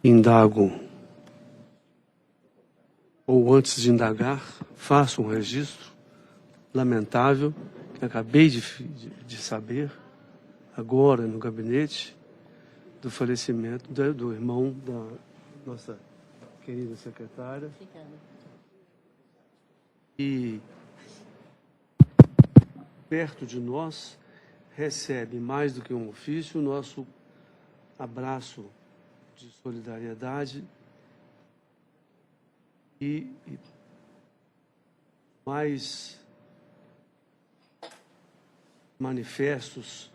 Indago, ou antes de indagar, faço um registro lamentável que acabei de saber, agora no gabinete, do falecimento do irmão da nossa querida secretária. E perto de nós recebe mais do que um ofício o nosso abraço de solidariedade e mais manifestos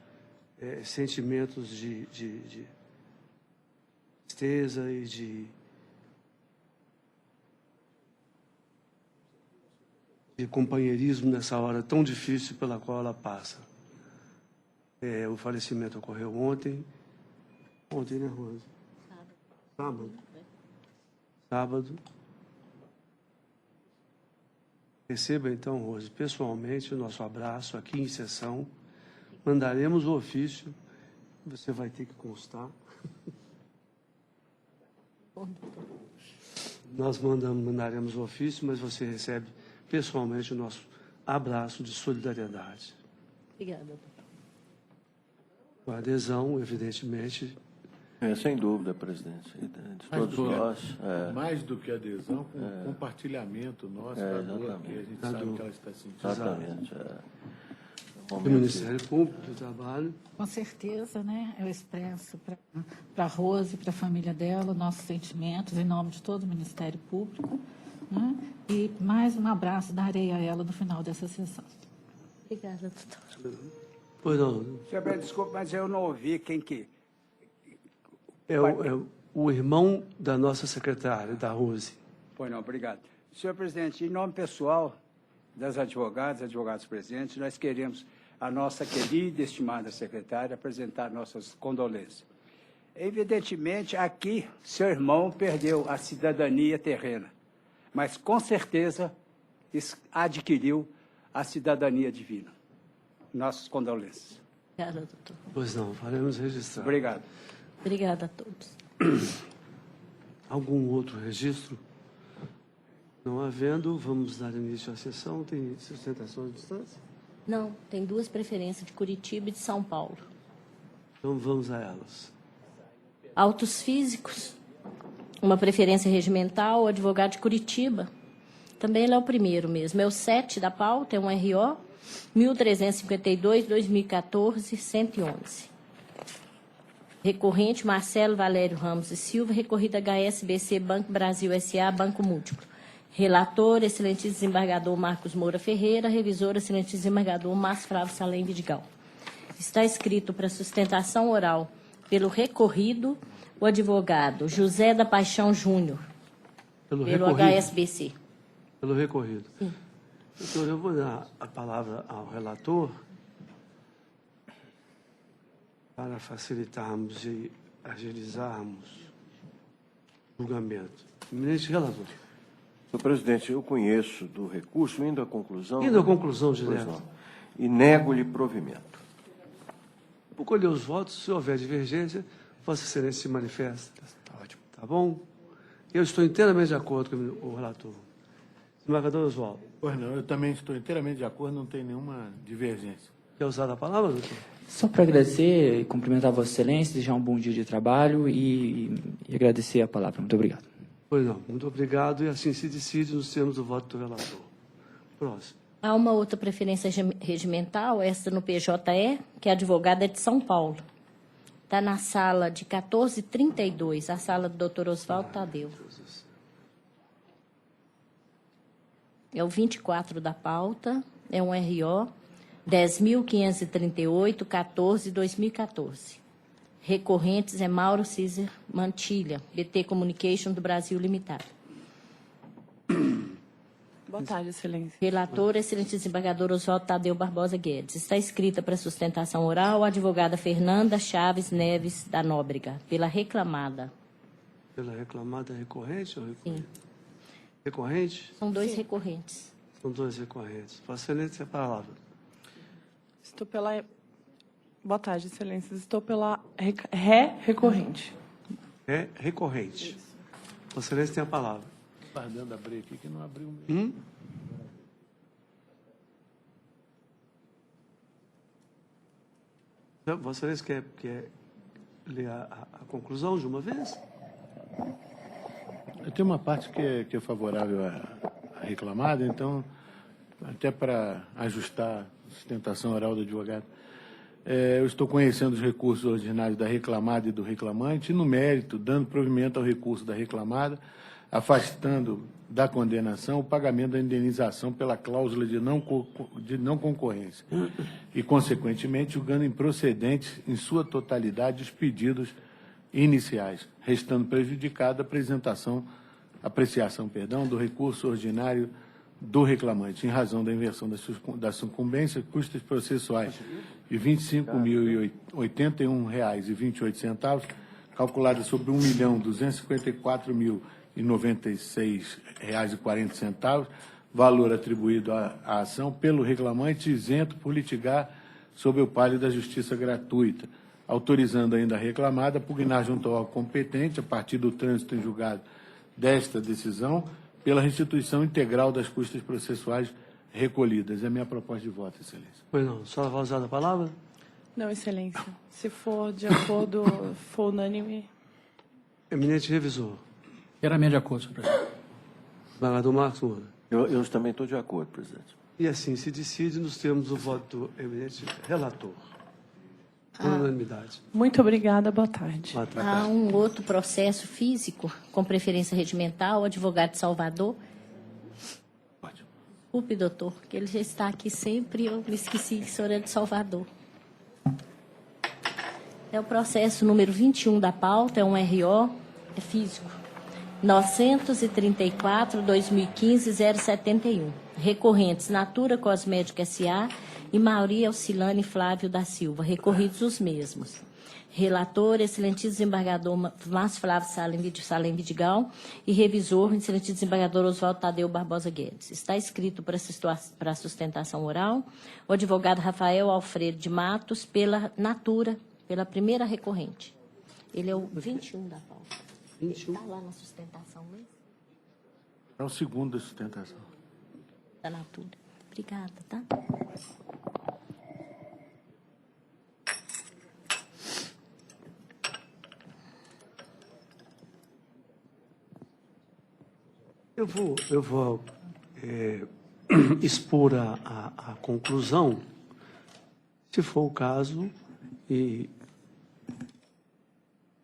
sentimentos de tristeza e de companheirismo nessa hora tão difícil pela qual ela passa. O falecimento ocorreu ontem. Ontem, né, Rosa? Sábado. Receba, então, Rose, pessoalmente o nosso abraço aqui em sessão. Mandaremos o ofício. Você vai ter que constar. Nós mandaremos o ofício, mas você recebe pessoalmente o nosso abraço de solidariedade. Obrigada, doutor. Com a adesão, evidentemente. Sem dúvida, presidente. De todos nós. Mais do que adesão, com compartilhamento nosso da dor, que a gente sabe que ela está sentindo. Exatamente. Do Ministério Público do Trabalho. Com certeza, né? Eu expresso para a Rose e para a família dela nossos sentimentos em nome de todo o Ministério Público. Né? E mais um abraço darei a ela no final dessa sessão. Obrigada, doutor. Pois não. Senhor presidente, desculpe, mas eu não ouvi quem que... É o irmão da nossa secretária, da Rose. Pois não, obrigado. Senhor presidente, em nome pessoal das advogados presentes, nós queremos a nossa querida e estimada secretária apresentar nossas condolências. Evidentemente, aqui, seu irmão perdeu a cidadania terrena, mas, com certeza, adquiriu a cidadania divina. Nossas condolências. Obrigada, doutor. Pois não, faremos registrar. Obrigado. Obrigada a todos. Algum outro registro? Não havendo, vamos dar início à sessão. Tem sustentação de distância? Não, tem duas preferências, de Curitiba e de São Paulo. Então vamos a elas. Autos físicos, uma preferência regimental, o advogado de Curitiba. Também ele é o primeiro mesmo. É o 7 da pauta, é um RO 1352-2014-111. Recorrente Marcelo Valério Ramos e Silva, recorrida HSBC Banco Brasil S.A. Banco Múltiplo. Relator, excelentíssimo desembargador Marcos Moura Ferreira, revisor, excelentíssimo desembargador Márcio Flávio Salem Vidigal. Está escrito para sustentação oral pelo recorrido o advogado José da Paixão Júnior, pelo HSBC. Pelo recorrido. Sim. Doutor, eu vou dar a palavra ao relator para facilitarmos e agilizarmos o julgamento. Eminente relator. Senhor presidente, eu conheço do recurso, indo à conclusão... Indo à conclusão direta. E nego-lhe provimento. Por colher os votos, se houver divergência, Vossa Excelência se manifesta. Tá ótimo. Tá bom? Eu estou inteiramente de acordo com o relator. Desembargador Oswaldo. Pois não, eu também estou inteiramente de acordo, não tem nenhuma divergência. Quer usar a palavra, doutor? Só para agradecer e cumprimentar Vossa Excelência, desejar um bom dia de trabalho e agradecer a palavra. Muito obrigado. Pois não. Muito obrigado e assim se decide nos termos do voto do relator. Próximo. Há uma outra preferência regimental, esta no PJE, que a advogada é de São Paulo. Está na sala de 1432, a sala do doutor Oswaldo Tadeu. É o 24 da pauta, é um RO 10.538-14-2014. Recorrentes é Mauro Cícer Mantilha, BT Communication do Brasil Limitado. Boa tarde, Excelência. Relator, excelente desembargador Oswaldo Tadeu Barbosa Guedes. Está escrita para sustentação oral a advogada Fernanda Chaves Neves da Nóbrega, pela reclamada. Pela reclamada recorrente ou recorrente? Sim. Recorrente? São dois recorrentes. São dois recorrentes. Vossa Excelência, a palavra. Estou pela... Boa tarde, Excelência. Estou pela ré recorrente. é recorrente. Vossa Excelência tem a palavra. Guardando abrir aqui, que não abriu mesmo. Vossa Excelência quer ler a conclusão de uma vez? Eu tenho uma parte que é favorável à reclamada, então, até para ajustar a sustentação oral do advogado, eu estou conhecendo os recursos ordinários da reclamada e do reclamante, e, no mérito, dando provimento ao recurso da reclamada, afastando da condenação o pagamento da indenização pela cláusula de não concorrência e, consequentemente, julgando improcedentes em sua totalidade os pedidos iniciais, restando prejudicada a apreciação do recurso ordinário do reclamante, em razão da inversão da sucumbência, custos processuais de R$ 25.081,28, calculada sobre R$ 1.254.096,40, valor atribuído à ação pelo reclamante, isento por litigar sob o palio da justiça gratuita, autorizando ainda a reclamada a pugnar junto ao competente, a partir do trânsito em julgado desta decisão, pela restituição integral das custas processuais recolhidas. É a minha proposta de voto, Excelência. Pois não. A senhora vai usar a palavra? Não, Excelência. Se for de acordo, for unânime. Eminente revisor. Inteiramente de acordo, senhor presidente. Desembargador Marcos Moura. Eu também estou de acordo, presidente. E assim se decide, nos termos do voto do eminente relator. Por unanimidade. Muito obrigada, boa tarde. Há um outro processo físico, com preferência regimental, o advogado de Salvador. Pode. Desculpe, doutor, que ele já está aqui sempre, eu me esqueci que o senhor é de Salvador. É o processo número 21 da pauta, é um RO, é físico. 934-2015-071. Recorrentes Natura Cosmética S.A. e Maria Auxilane Flávio da Silva. Recorridos os mesmos. Relator, excelentíssimo desembargador Márcio Flávio Salem Vidigal e revisor, excelentíssimo desembargador Oswaldo Tadeu Barbosa Guedes. Está escrito para a sustentação oral o advogado Rafael Alfredo de Matos pela Natura, pela primeira recorrente. Ele é o 21 da pauta. 21. Está lá na sustentação mesmo? É o segundo da sustentação. Da Natura. Obrigada, tá? Eu vou expor a conclusão, se for o caso, e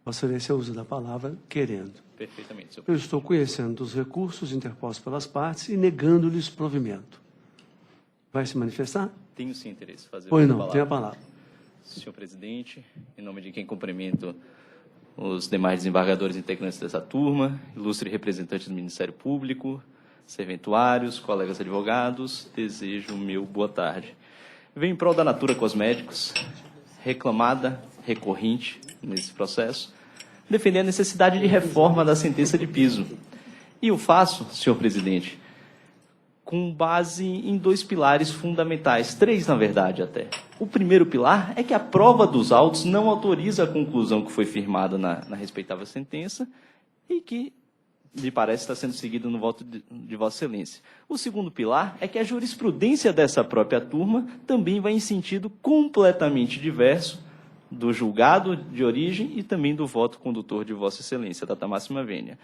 Vossa Excelência usa da palavra querendo. Perfeitamente, senhor. Eu estou conhecendo dos recursos interpostos pelas partes e negando-lhes provimento. Vai se manifestar? Tenho sim interesse em fazer. Pois não, tem a palavra. Senhor presidente, em nome de quem cumprimento os demais desembargadores integrantes dessa turma, ilustre representante do Ministério Público, serventuários, colegas advogados, desejo meu boa tarde. Venho em prol da Natura Cosméticos, reclamada, recorrente nesse processo, defender a necessidade de reforma da sentença de piso. E o faço, senhor presidente, com base em 2 pilares fundamentais, 3 na verdade até. O primeiro pilar é que a prova dos autos não autoriza a conclusão que foi firmada na respeitável sentença e que, me parece, está sendo seguida no voto de Vossa Excelência. O segundo pilar é que a jurisprudência dessa própria turma também vai em sentido completamente diverso do julgado de origem e também do voto condutor de Vossa Excelência, data máxima vênia.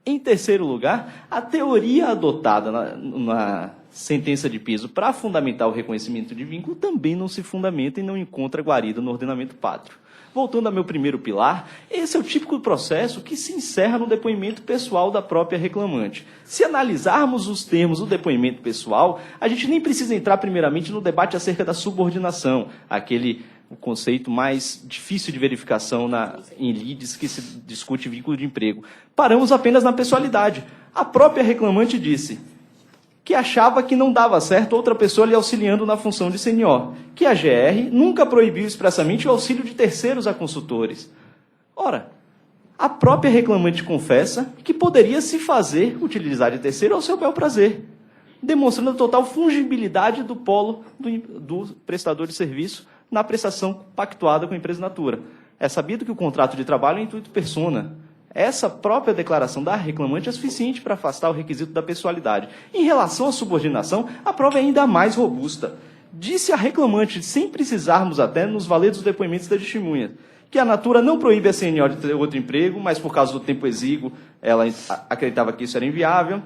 Em terceiro lugar, a teoria adotada na sentença de piso para fundamentar o reconhecimento de vínculo também não se fundamenta e não encontra guarida no ordenamento pátrio. Voltando ao meu primeiro pilar, esse é o típico processo que se encerra no depoimento pessoal da própria reclamante. Se analisarmos os termos do depoimento pessoal, a gente nem precisa entrar primeiramente no debate acerca da subordinação, o conceito mais difícil de verificação em lides que se discute vínculo de emprego. Paramos apenas na pessoalidade. A própria reclamante disse que achava que não dava certo outra pessoa lhe auxiliando na função de senior, que a GR nunca proibiu expressamente o auxílio de terceiros a consultores. Ora, a própria reclamante confessa que poderia se fazer utilizar de terceiro ao seu bel prazer, demonstrando a total fungibilidade do polo do prestador de serviço na prestação pactuada com a empresa Natura. É sabido que o contrato de trabalho é intuito persona, Essa própria declaração da reclamante é suficiente para afastar o requisito da pessoalidade. Em relação à subordinação, a prova é ainda mais robusta. Disse a reclamante, sem precisarmos até nos valer dos depoimentos da testemunha, que a Natura não proíbe a CNO de ter outro emprego, mas por causa do tempo exíguo, ela acreditava que isso era inviável,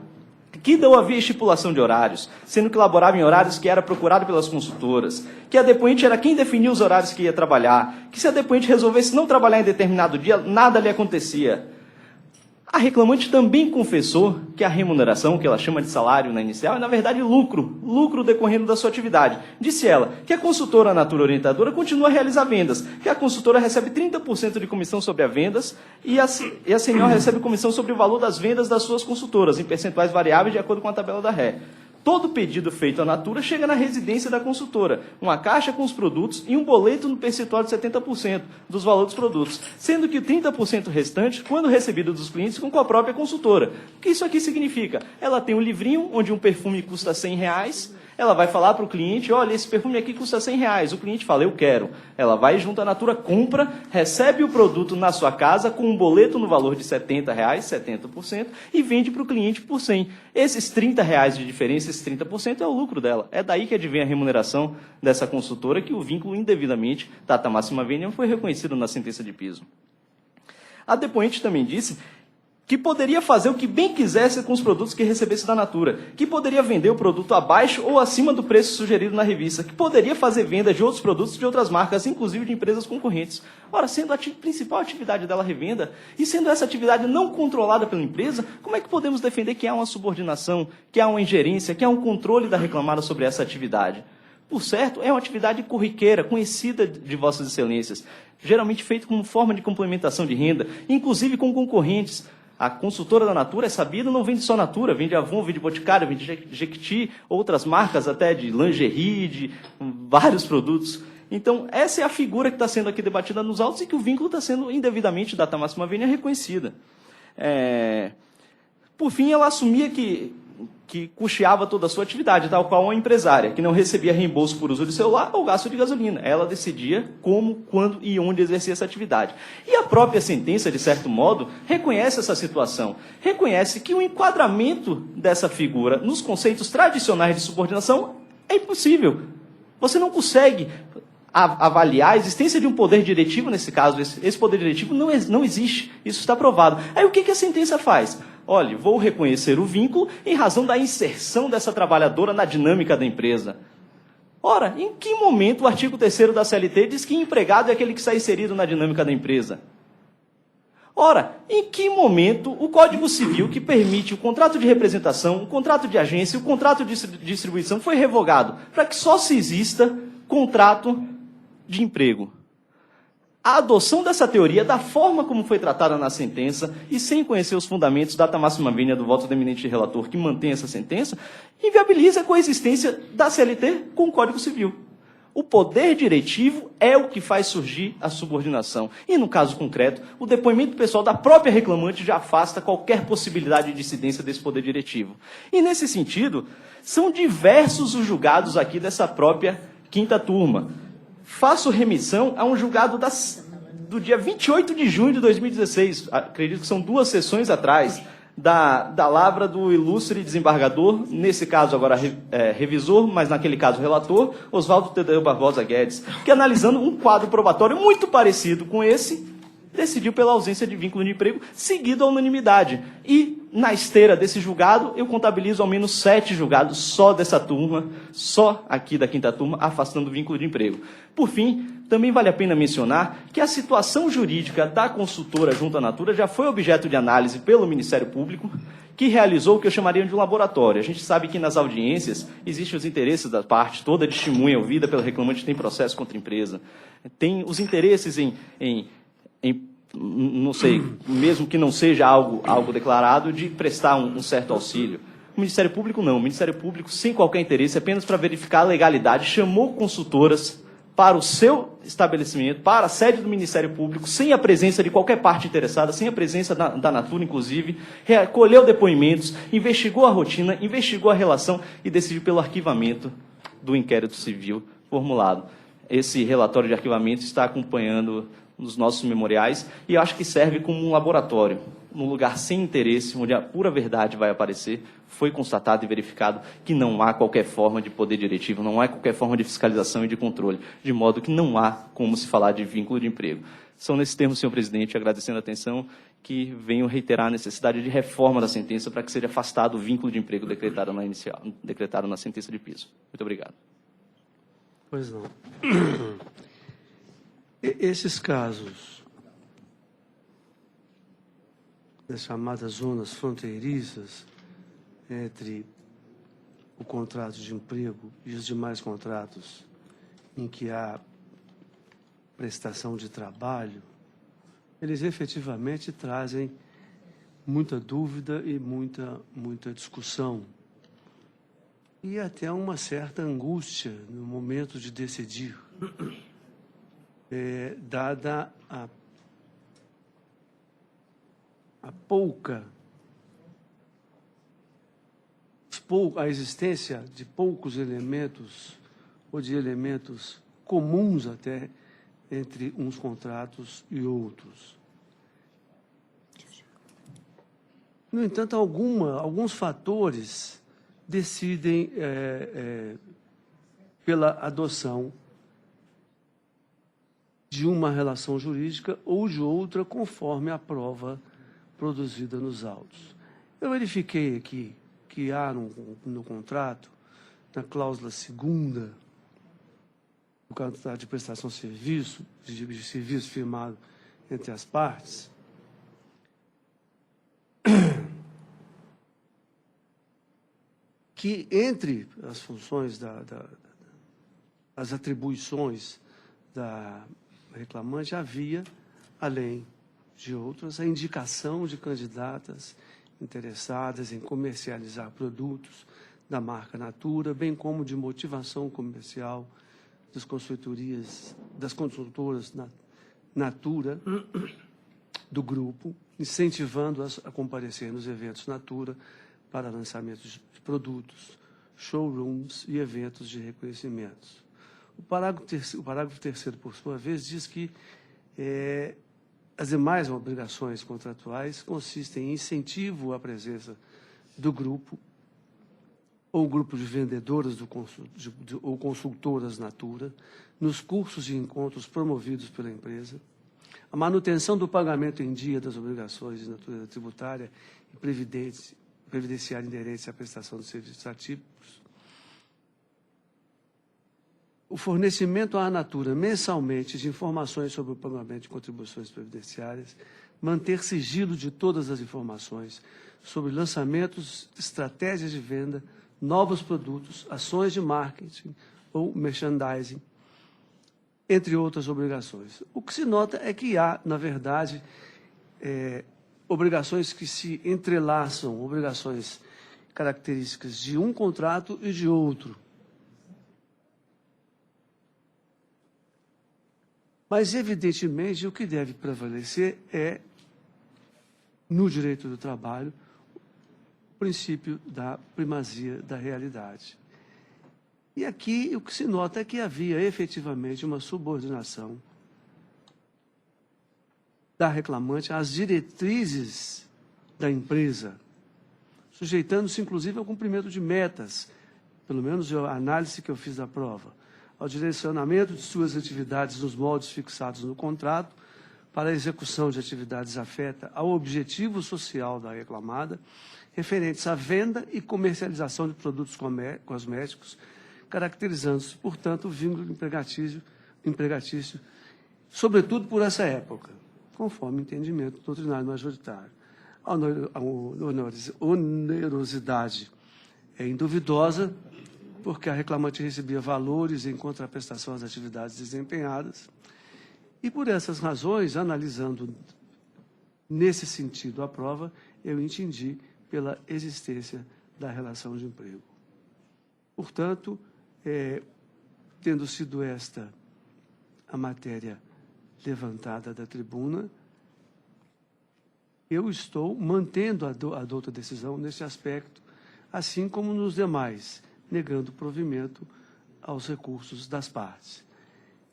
que não havia estipulação de horários, sendo que laborava em horários que era procurado pelas consultoras, que a depoente era quem definia os horários que ia trabalhar, que se a depoente resolvesse não trabalhar em determinado dia, nada lhe acontecia. A reclamante também confessou que a remuneração, que ela chama de salário na inicial, é na verdade lucro decorrendo da sua atividade. Disse ela que a consultora Natura Orientadora continua a realizar vendas, que a consultora recebe 30% de comissão sobre as vendas e a CNO recebe comissão sobre o valor das vendas das suas consultoras, em percentuais variáveis de acordo com a tabela da Ré. Todo pedido feito à Natura chega na residência da consultora, uma caixa com os produtos e um boleto no percentual de 70% dos valores dos produtos, sendo que o 30% restante, quando recebido dos clientes, ficam com a própria consultora. O que isso aqui significa? Ela tem um livrinho onde um perfume custa R$100, ela vai falar para o cliente, olha, esse perfume aqui custa R$100. O cliente fala, eu quero. Ela vai junto à Natura, compra, recebe o produto na sua casa com um boleto no valor de R$70, 70%, e vende para o cliente por 100. Esses R$30 de diferença, esses 30% é o lucro dela. É daí que advém a remuneração dessa consultora, que o vínculo indevidamente, data máxima vênia, foi reconhecido na sentença de piso. A depoente também disse que poderia fazer o que bem quisesse com os produtos que recebesse da Natura, que poderia vender o produto abaixo ou acima do preço sugerido na revista, que poderia fazer venda de outros produtos de outras marcas, inclusive de empresas concorrentes. Ora, sendo a principal atividade dela revenda, e sendo essa atividade não controlada pela empresa, como é que podemos defender que há uma subordinação, que há uma ingerência, que há um controle da reclamada sobre essa atividade? Por certo, é uma atividade corriqueira, conhecida de Vossas Excelências, geralmente feita como forma de complementação de renda, inclusive com concorrentes. A consultora da Natura, é sabido, não vende só Natura, vende Avon, vende Boticário, vende Jequiti, outras marcas até de lingerie, de vários produtos. Então, essa é a figura que está sendo aqui debatida nos autos e que o vínculo está sendo indevidamente, data máxima vênia, reconhecida. Por fim, ela assumia que custeava toda a sua atividade, tal qual uma empresária, que não recebia reembolso por uso de celular ou gasto de gasolina. Ela decidia como, quando e onde exercia essa atividade. E a própria sentença, de certo modo, reconhece essa situação. Reconhece que o enquadramento dessa figura nos conceitos tradicionais de subordinação é impossível. Você não consegue avaliar a existência de um poder diretivo nesse caso. Esse poder diretivo não existe. Isso está provado. Aí o que a sentença faz? Olha, vou reconhecer o vínculo em razão da inserção dessa trabalhadora na dinâmica da empresa. Ora, em que momento o artigo 3º da CLT diz que empregado é aquele que está inserido na dinâmica da empresa? Ora, em que momento o Código Civil, que permite o contrato de representação, o contrato de agência, o contrato de distribuição, foi revogado para que só se exista contrato de emprego? A adoção dessa teoria, da forma como foi tratada na sentença, e sem conhecer os fundamentos, data máxima vênia do voto do eminente relator que mantém essa sentença, inviabiliza a coexistência da CLT com o Código Civil. O poder diretivo é o que faz surgir a subordinação. E, no caso concreto, o depoimento pessoal da própria reclamante já afasta qualquer possibilidade de incidência desse poder diretivo. E, nesse sentido, são diversos os julgados aqui dessa própria quinta turma. Faço remissão a um julgado do dia 28 de junho de 2016, acredito que são 2 sessões atrás, da lavra do ilustre desembargador, nesse caso agora revisor, mas naquele caso relator, Oswaldo Tadeu Barbosa Guedes, que analisando um quadro probatório muito parecido com esse, decidiu pela ausência de vínculo de emprego, seguido à unanimidade. E, na esteira desse julgado, eu contabilizo ao menos 7 julgados só dessa turma, só aqui da quinta turma, afastando o vínculo de emprego. Por fim, também vale a pena mencionar que a situação jurídica da consultora junto à Natura já foi objeto de análise pelo Ministério Público, que realizou o que eu chamaria de um laboratório. A gente sabe que nas audiências existem os interesses da parte, toda testemunha ouvida pelo reclamante tem processo contra a empresa, tem os interesses em não sei, mesmo que não seja algo declarado, de prestar um certo auxílio. O Ministério Público não. O Ministério Público, sem qualquer interesse, apenas para verificar a legalidade, chamou consultoras para o seu estabelecimento, para a sede do Ministério Público, sem a presença de qualquer parte interessada, sem a presença da Natura, inclusive, recolheu depoimentos, investigou a rotina, investigou a relação e decidiu pelo arquivamento do inquérito civil formulado. Esse relatório de arquivamento está acompanhando nos nossos memoriais, e acho que serve como um laboratório, num lugar sem interesse, onde a pura verdade vai aparecer. Foi constatado e verificado que não há qualquer forma de poder diretivo, não há qualquer forma de fiscalização e de controle, de modo que não há como se falar de vínculo de emprego. São nesses termos, senhor presidente, agradecendo a atenção, que venho reiterar a necessidade de reforma da sentença para que seja afastado o vínculo de emprego decretado na sentença de piso. Muito obrigado. Pois não. Esses casos das chamadas zonas fronteiriças entre o contrato de emprego e os demais contratos em que há prestação de trabalho, eles efetivamente trazem muita dúvida e muita discussão. E até uma certa angústia no momento de decidir, dada a existência de poucos elementos, ou de elementos comuns até, entre uns contratos e outros. No entanto, alguns fatores decidem pela adoção de uma relação jurídica ou de outra, conforme a prova produzida nos autos. Eu verifiquei aqui que há no contrato, na cláusula 2ª, do contrato de prestação de serviço, de serviço firmado entre as partes, que entre as funções, as atribuições da reclamante, havia, além de outras, a indicação de candidatas interessadas em comercializar produtos da marca Natura, bem como de motivação comercial das consultoras Natura do grupo, incentivando-as a comparecer nos eventos Natura para lançamentos de produtos, showrooms e eventos de reconhecimentos. O parágrafo 3º, por sua vez, diz que as demais obrigações contratuais consistem em incentivo à presença do grupo ou grupo de vendedoras ou consultoras Natura nos cursos e encontros promovidos pela empresa, a manutenção do pagamento em dia das obrigações de natureza tributária e previdenciária inerentes à prestação de serviços atípicos, o fornecimento à Natura mensalmente de informações sobre o pagamento de contribuições previdenciárias, manter sigilo de todas as informações sobre lançamentos, estratégias de venda, novos produtos, ações de marketing ou merchandising, entre outras obrigações. O que se nota é que há, na verdade, obrigações que se entrelaçam, obrigações características de um contrato e de outro. Mas, evidentemente, o que deve prevalecer é, no direito do trabalho, o princípio da primazia da realidade. E aqui o que se nota é que havia efetivamente uma subordinação da reclamante às diretrizes da empresa, sujeitando-se, inclusive, ao cumprimento de metas, pelo menos a análise que eu fiz da prova, ao direcionamento de suas atividades nos moldes fixados no contrato, para a execução de atividades afeta ao objetivo social da reclamada, referentes à venda e comercialização de produtos cosméticos, caracterizando-se, portanto, o vínculo empregatício, sobretudo por essa época, conforme o entendimento doutrinário majoritário. A onerosidade é induvidosa, porque a reclamante recebia valores em contraprestação às atividades desempenhadas, e por essas razões, analisando nesse sentido a prova, eu entendi pela existência da relação de emprego. Portanto, tendo sido esta a matéria levantada da tribuna, eu estou mantendo a douta decisão nesse aspecto, assim como nos demais, negando provimento aos recursos das partes.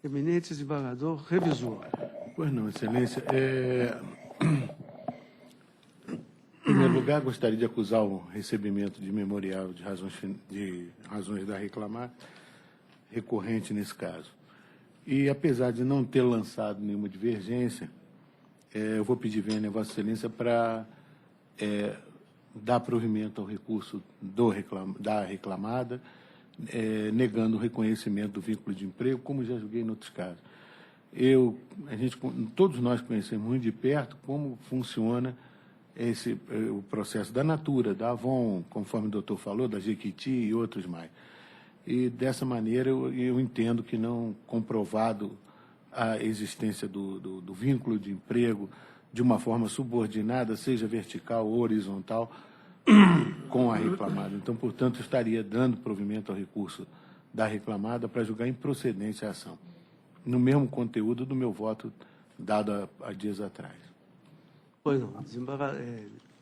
Eminente desembargador, revisor. Pois não, Excelência. Em primeiro lugar, gostaria de acusar o recebimento de memorial de razões da reclamar recorrente nesse caso. E, apesar de não ter lançado nenhuma divergência, eu vou pedir vênia a Vossa Excelência para dar provimento ao recurso da reclamada, negando o reconhecimento do vínculo de emprego, como já julguei em outros casos. Todos nós conhecemos muito de perto como funciona o processo da Natura, da Avon, conforme o doutor falou, da Jequiti e outros mais. E, dessa maneira, eu entendo que não comprovado a existência do vínculo de emprego de uma forma subordinada, seja vertical ou horizontal, com a reclamada. Então, portanto, estaria dando provimento ao recurso da reclamada para julgar improcedente a ação, no mesmo conteúdo do meu voto dado há dias atrás. Pois não,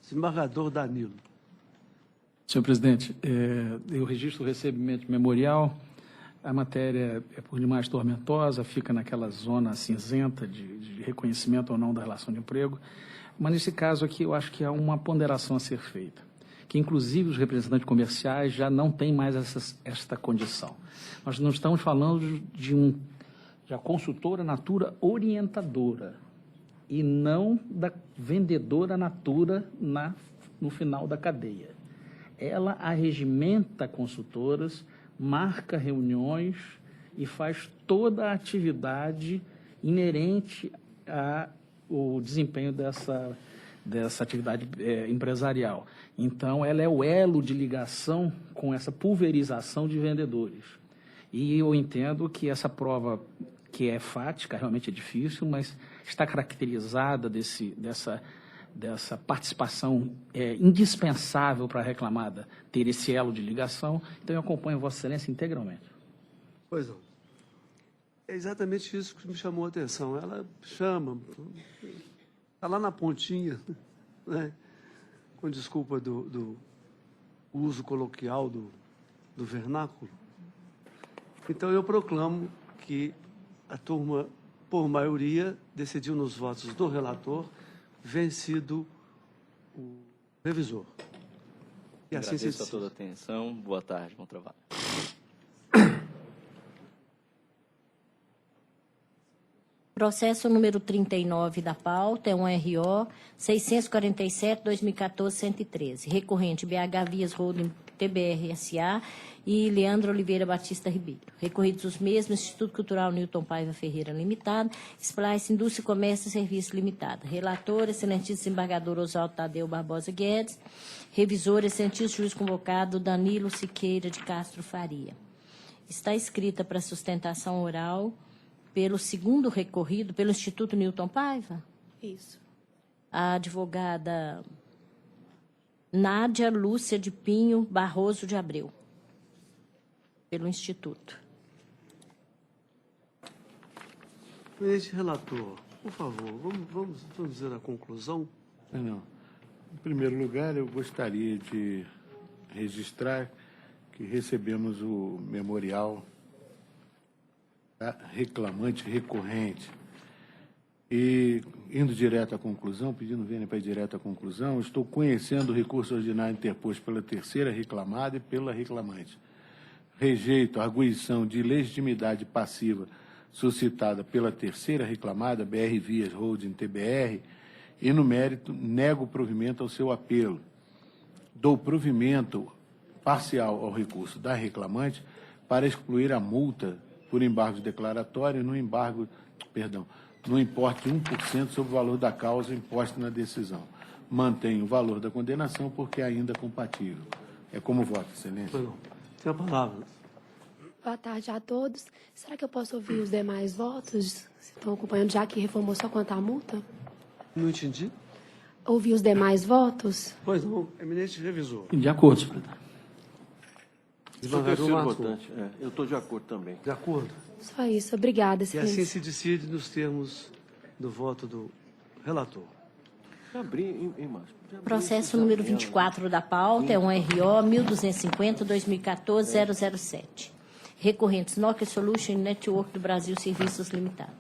desembargador Danilo. Senhor presidente, eu registro o recebimento memorial. A matéria é por demais tormentosa, fica naquela zona cinzenta de reconhecimento ou não da relação de emprego. Mas, nesse caso aqui, eu acho que há uma ponderação a ser feita, que, inclusive, os representantes comerciais já não têm mais esta condição. Nós não estamos falando de a consultora Natura orientadora e não da vendedora Natura no final da cadeia. Ela arregimenta consultoras, marca reuniões e faz toda a atividade inerente ao desempenho dessa atividade empresarial. Então, ela é o elo de ligação com essa pulverização de vendedores. E eu entendo que essa prova, que é fática, realmente é difícil, mas está caracterizada dessa participação indispensável para a reclamada ter esse elo de ligação. Então, eu acompanho Vossa Excelência integralmente. Pois não. É exatamente isso que me chamou a atenção. Ela chama, está lá na pontinha, né? Com desculpa do uso coloquial do vernáculo. Então, eu proclamo que a turma, por maioria, decidiu nos votos do relator, vencido o revisor. E assim agradeço a toda a atenção. Boa tarde, bom trabalho. Processo número 39 da pauta é um RO 647-2014-113. Recorrente BH Vias Holding TBR SA e Leandro Oliveira Batista Ribeiro. Recorridos os mesmos, Instituto Cultural Newton Paiva Ferreira Limitada, Splice Indústria, Comércio e Serviço Limitada. Relator, excelentíssimo desembargador Oswaldo Tadeu Barbosa Guedes. Revisor, excelentíssimo juiz convocado Danilo Siqueira de Castro Faria. Está escrita para sustentação oral pelo segundo recorrido, pelo Instituto Newton Paiva? Isso. A advogada Nádia Lúcia de Pinho Barroso de Abreu, pelo Instituto. Presidente relator, por favor, vamos dizer a conclusão? Não. Em primeiro lugar, eu gostaria de registrar que recebemos o memorial da reclamante recorrente. E, indo direto à conclusão, pedindo vênia para ir direto à conclusão, estou conhecendo o recurso ordinário interposto pela terceira reclamada e pela reclamante. Rejeito a arguição de legitimidade passiva suscitada pela terceira reclamada, BR Vias Holding TBR, e, no mérito, nego o provimento ao seu apelo. Dou provimento parcial ao recurso da reclamante para excluir a multa por embargo declaratório no importe de 1% sobre o valor da causa imposta na decisão. Mantenho o valor da condenação porque é ainda compatível. É como voto, Excelência. Tem a palavra. Boa tarde a todos. Será que eu posso ouvir os demais votos? Estão acompanhando, já que reformou só quanto à multa? Não entendi. Ouvir os demais votos? Pois não, eminente revisor. De acordo, senhor presidente. Sou terceiro votante. Eu estou de acordo também. De acordo? Só isso. Obrigada, E Excelência. assim se decide nos termos do voto do relator. Processo número 24 da pauta é um RO 1250-2014-007. Recorrentes Nokia Solution Network do Brasil Serviços Limitada.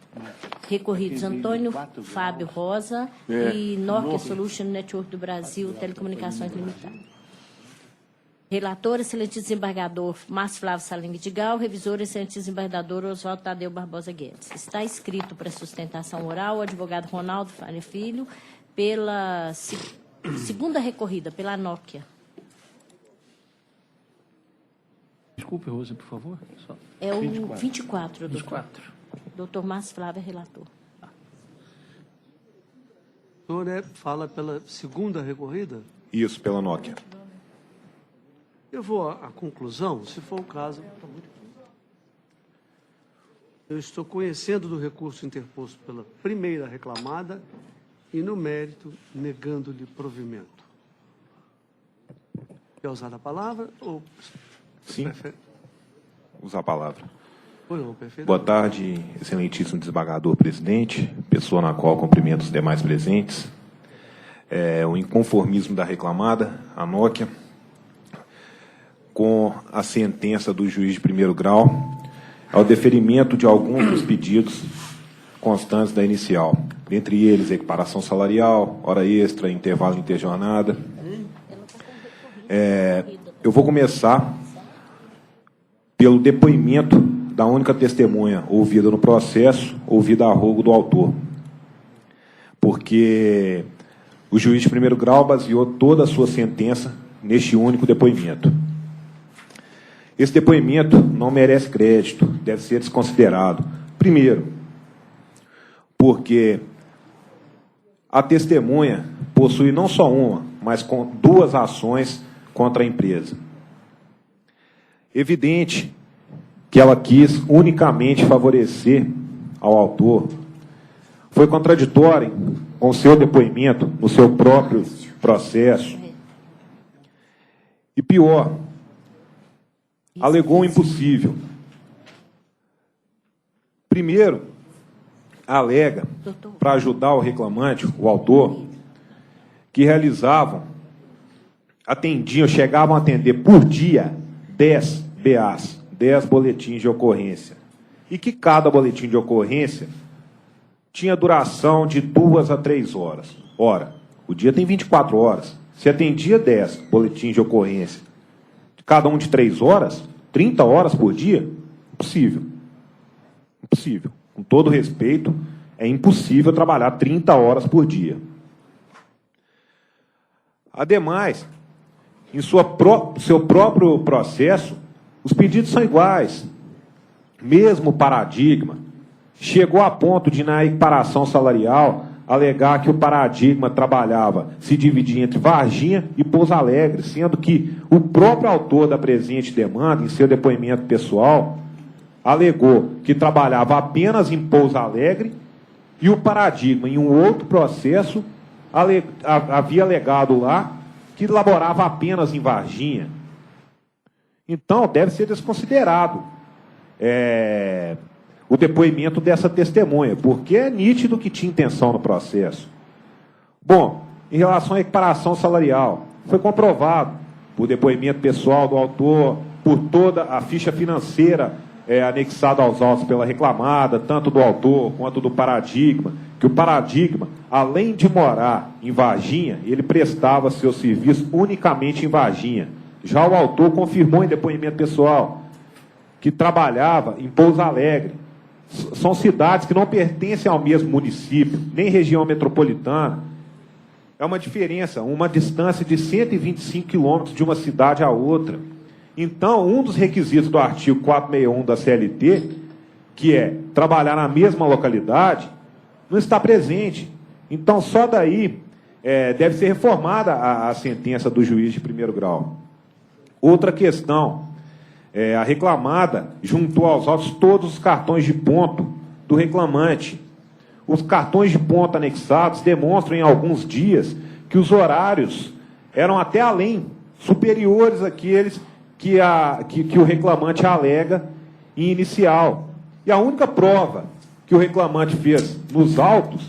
Recorridos Antônio Fábio Rosa e Nokia Solution Network do Brasil, Telecomunicações Limitada. Relator, excelente desembargador Márcio Flávio Salim Vidigal. Revisor, excelente desembargador Oswaldo Tadeu Barbosa Guedes. Está escrito para sustentação oral o advogado Ronaldo Faria Filho pela segunda recorrida, pela Nokia. Desculpe, Rose, por favor. Só. É o 24, doutor. 24. Doutor Márcio Flávio é relator. O senhor fala pela segunda recorrida? Isso, pela Nokia. Eu vou à conclusão, se for o caso. Eu estou conhecendo do recurso interposto pela primeira reclamada e, no mérito, negando-lhe provimento. Quer usar a palavra ou... Sim, prefere? usa a palavra. Ou não, perfeito. Boa tarde, excelentíssimo desembargador presidente, pessoa na qual cumprimento os demais presentes. O inconformismo da reclamada, a Nokia, com a sentença do juiz de primeiro grau, ao deferimento de alguns dos pedidos constantes da inicial, dentre eles equiparação salarial, hora extra, intervalo interjornada. Eu vou começar pelo depoimento da única testemunha ouvida no processo, ouvida a rogo do autor, porque o juiz de primeiro grau baseou toda a sua sentença neste único depoimento. Esse depoimento não merece crédito, deve ser desconsiderado. Primeiro, porque a testemunha possui não só uma, mas com duas ações contra a empresa. Evidente que ela quis unicamente favorecer ao autor. Foi contraditória com o seu depoimento no seu próprio processo. E pior, alegou o impossível. Primeiro, alega, para ajudar o reclamante, o autor, que chegavam a atender por dia 10 BAs, 10 boletins de ocorrência, e que cada boletim de ocorrência tinha duração de 2 a 3 horas. Ora, o dia tem 24 horas. Se atendia 10 boletins de ocorrência, cada um de 3 horas, 30 horas por dia, impossível. Impossível. Com todo respeito, é impossível trabalhar 30 horas por dia. Ademais, em seu próprio processo, os pedidos são iguais. Mesmo paradigma. Chegou a ponto de, na equiparação salarial, alegar que o paradigma se dividia entre Varginha e Pouso Alegre, sendo que o próprio autor da presente demanda, em seu depoimento pessoal, alegou que trabalhava apenas em Pouso Alegre e o paradigma, em um outro processo, havia alegado lá que laborava apenas em Varginha. Então, deve ser desconsiderado o depoimento dessa testemunha, porque é nítido que tinha intenção no processo. Bom, em relação à equiparação salarial, foi comprovado por depoimento pessoal do autor, por toda a ficha financeira anexada aos autos pela reclamada, tanto do autor quanto do paradigma, que o paradigma, além de morar em Varginha, ele prestava seu serviço unicamente em Varginha. Já o autor confirmou em depoimento pessoal que trabalhava em Pouso Alegre. São cidades que não pertencem ao mesmo município, nem região metropolitana. É uma diferença, uma distância de 125 quilômetros de uma cidade a outra. Então, um dos requisitos do artigo 461 da CLT, que é trabalhar na mesma localidade, não está presente. Então, só daí deve ser reformada a sentença do juiz de primeiro grau. Outra questão. A reclamada juntou aos autos todos os cartões de ponto do reclamante. Os cartões de ponto anexados demonstram em alguns dias que os horários eram até além, superiores àqueles que o reclamante alega em inicial. E a única prova que o reclamante fez nos autos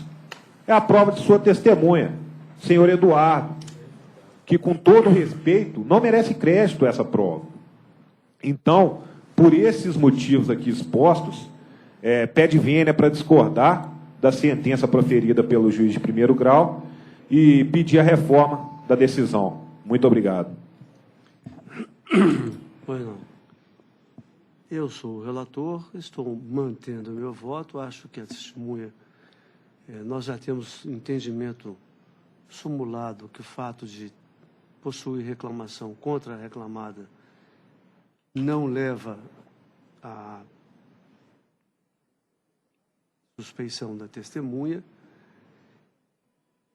é a prova de sua testemunha, senhor Eduardo, que, com todo respeito, não merece crédito essa prova. Então, por esses motivos aqui expostos, pede vênia para discordar da sentença proferida pelo juiz de primeiro grau e pedir a reforma da decisão. Muito obrigado. Pois não. Eu sou o relator, estou mantendo o meu voto, acho que a testemunha, nós já temos entendimento sumulado que o fato de possuir reclamação contra a reclamada não leva à suspeição da testemunha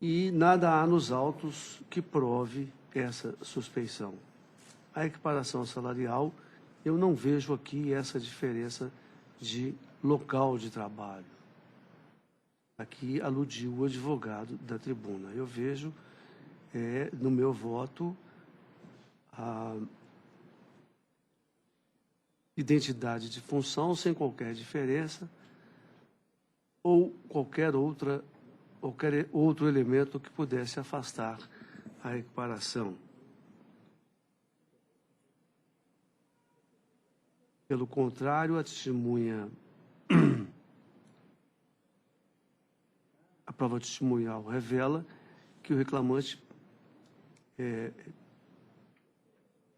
e nada há nos autos que prove essa suspeição. A equiparação salarial, eu não vejo aqui essa diferença de local de trabalho. Aqui aludiu o advogado da tribuna. Eu vejo, no meu voto, a identidade de função sem qualquer diferença ou qualquer outro elemento que pudesse afastar a equiparação. Pelo contrário, a testemunha, a prova testemunhal revela que o reclamante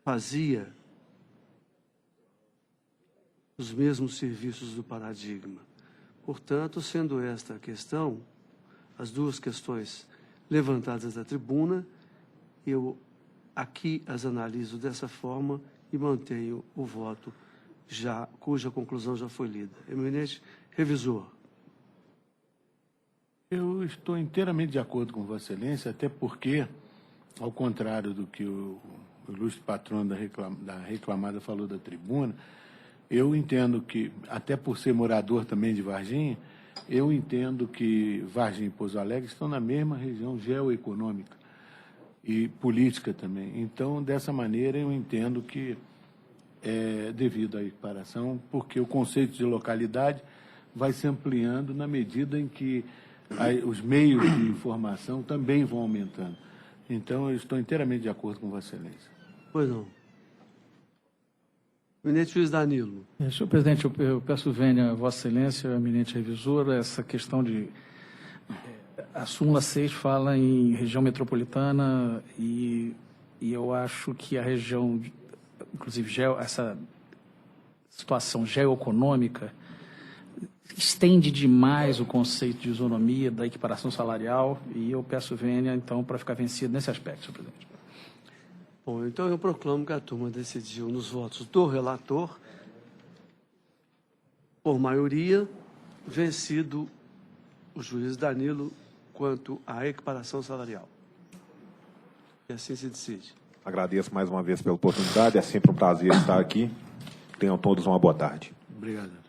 fazia os mesmos serviços do paradigma. Portanto, sendo esta a questão, as duas questões levantadas da tribuna, eu aqui as analiso dessa forma e mantenho o voto cuja conclusão já foi lida. Eminente revisor. Eu estou inteiramente de acordo com Vossa Excelência, até porque, ao contrário do que o ilustre patrono da reclamada falou da tribuna, eu entendo que, até por ser morador também de Varginha, eu entendo que Varginha e Pouso Alegre estão na mesma região geoeconômica e política também. Então, dessa maneira, eu entendo que é devido à equiparação, porque o conceito de localidade vai se ampliando na medida em que os meios de informação também vão aumentando. Então, eu estou inteiramente de acordo com Vossa Excelência. Pois não. Eminente juiz Danilo. Senhor presidente, eu peço vênia a Vossa Excelência, eminente revisor, essa questão de... A súmula 6 fala em região metropolitana e eu acho que a região, inclusive essa situação geoeconômica, estende demais o conceito de isonomia da equiparação salarial e eu peço vênia, então, para ficar vencido nesse aspecto, senhor presidente. Bom, então eu proclamo que a turma decidiu nos votos do relator, por maioria, vencido o juiz Danilo quanto à equiparação salarial. E assim se decide. Agradeço mais uma vez pela oportunidade, é sempre um prazer estar aqui. Tenham todos uma boa tarde. Obrigado.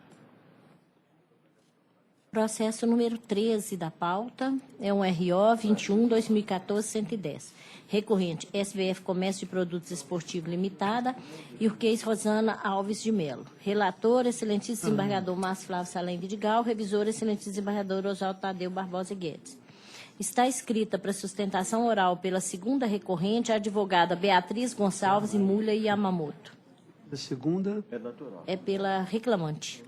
Processo número 13 da pauta é um RO 21/2014-110. Recorrente, SVF Comércio de Produtos Esportivos Limitada e Urquês Rosana Alves de Melo. Relator, excelentíssimo desembargador Márcio Flávio Salem Vidigal. Revisor, excelentíssimo desembargador Oswaldo Tadeu Barbosa Guedes. Está escrita para sustentação oral pela segunda recorrente a advogada Beatriz Gonçalves e Mulha Yamamoto. A segunda? É pela reclamante.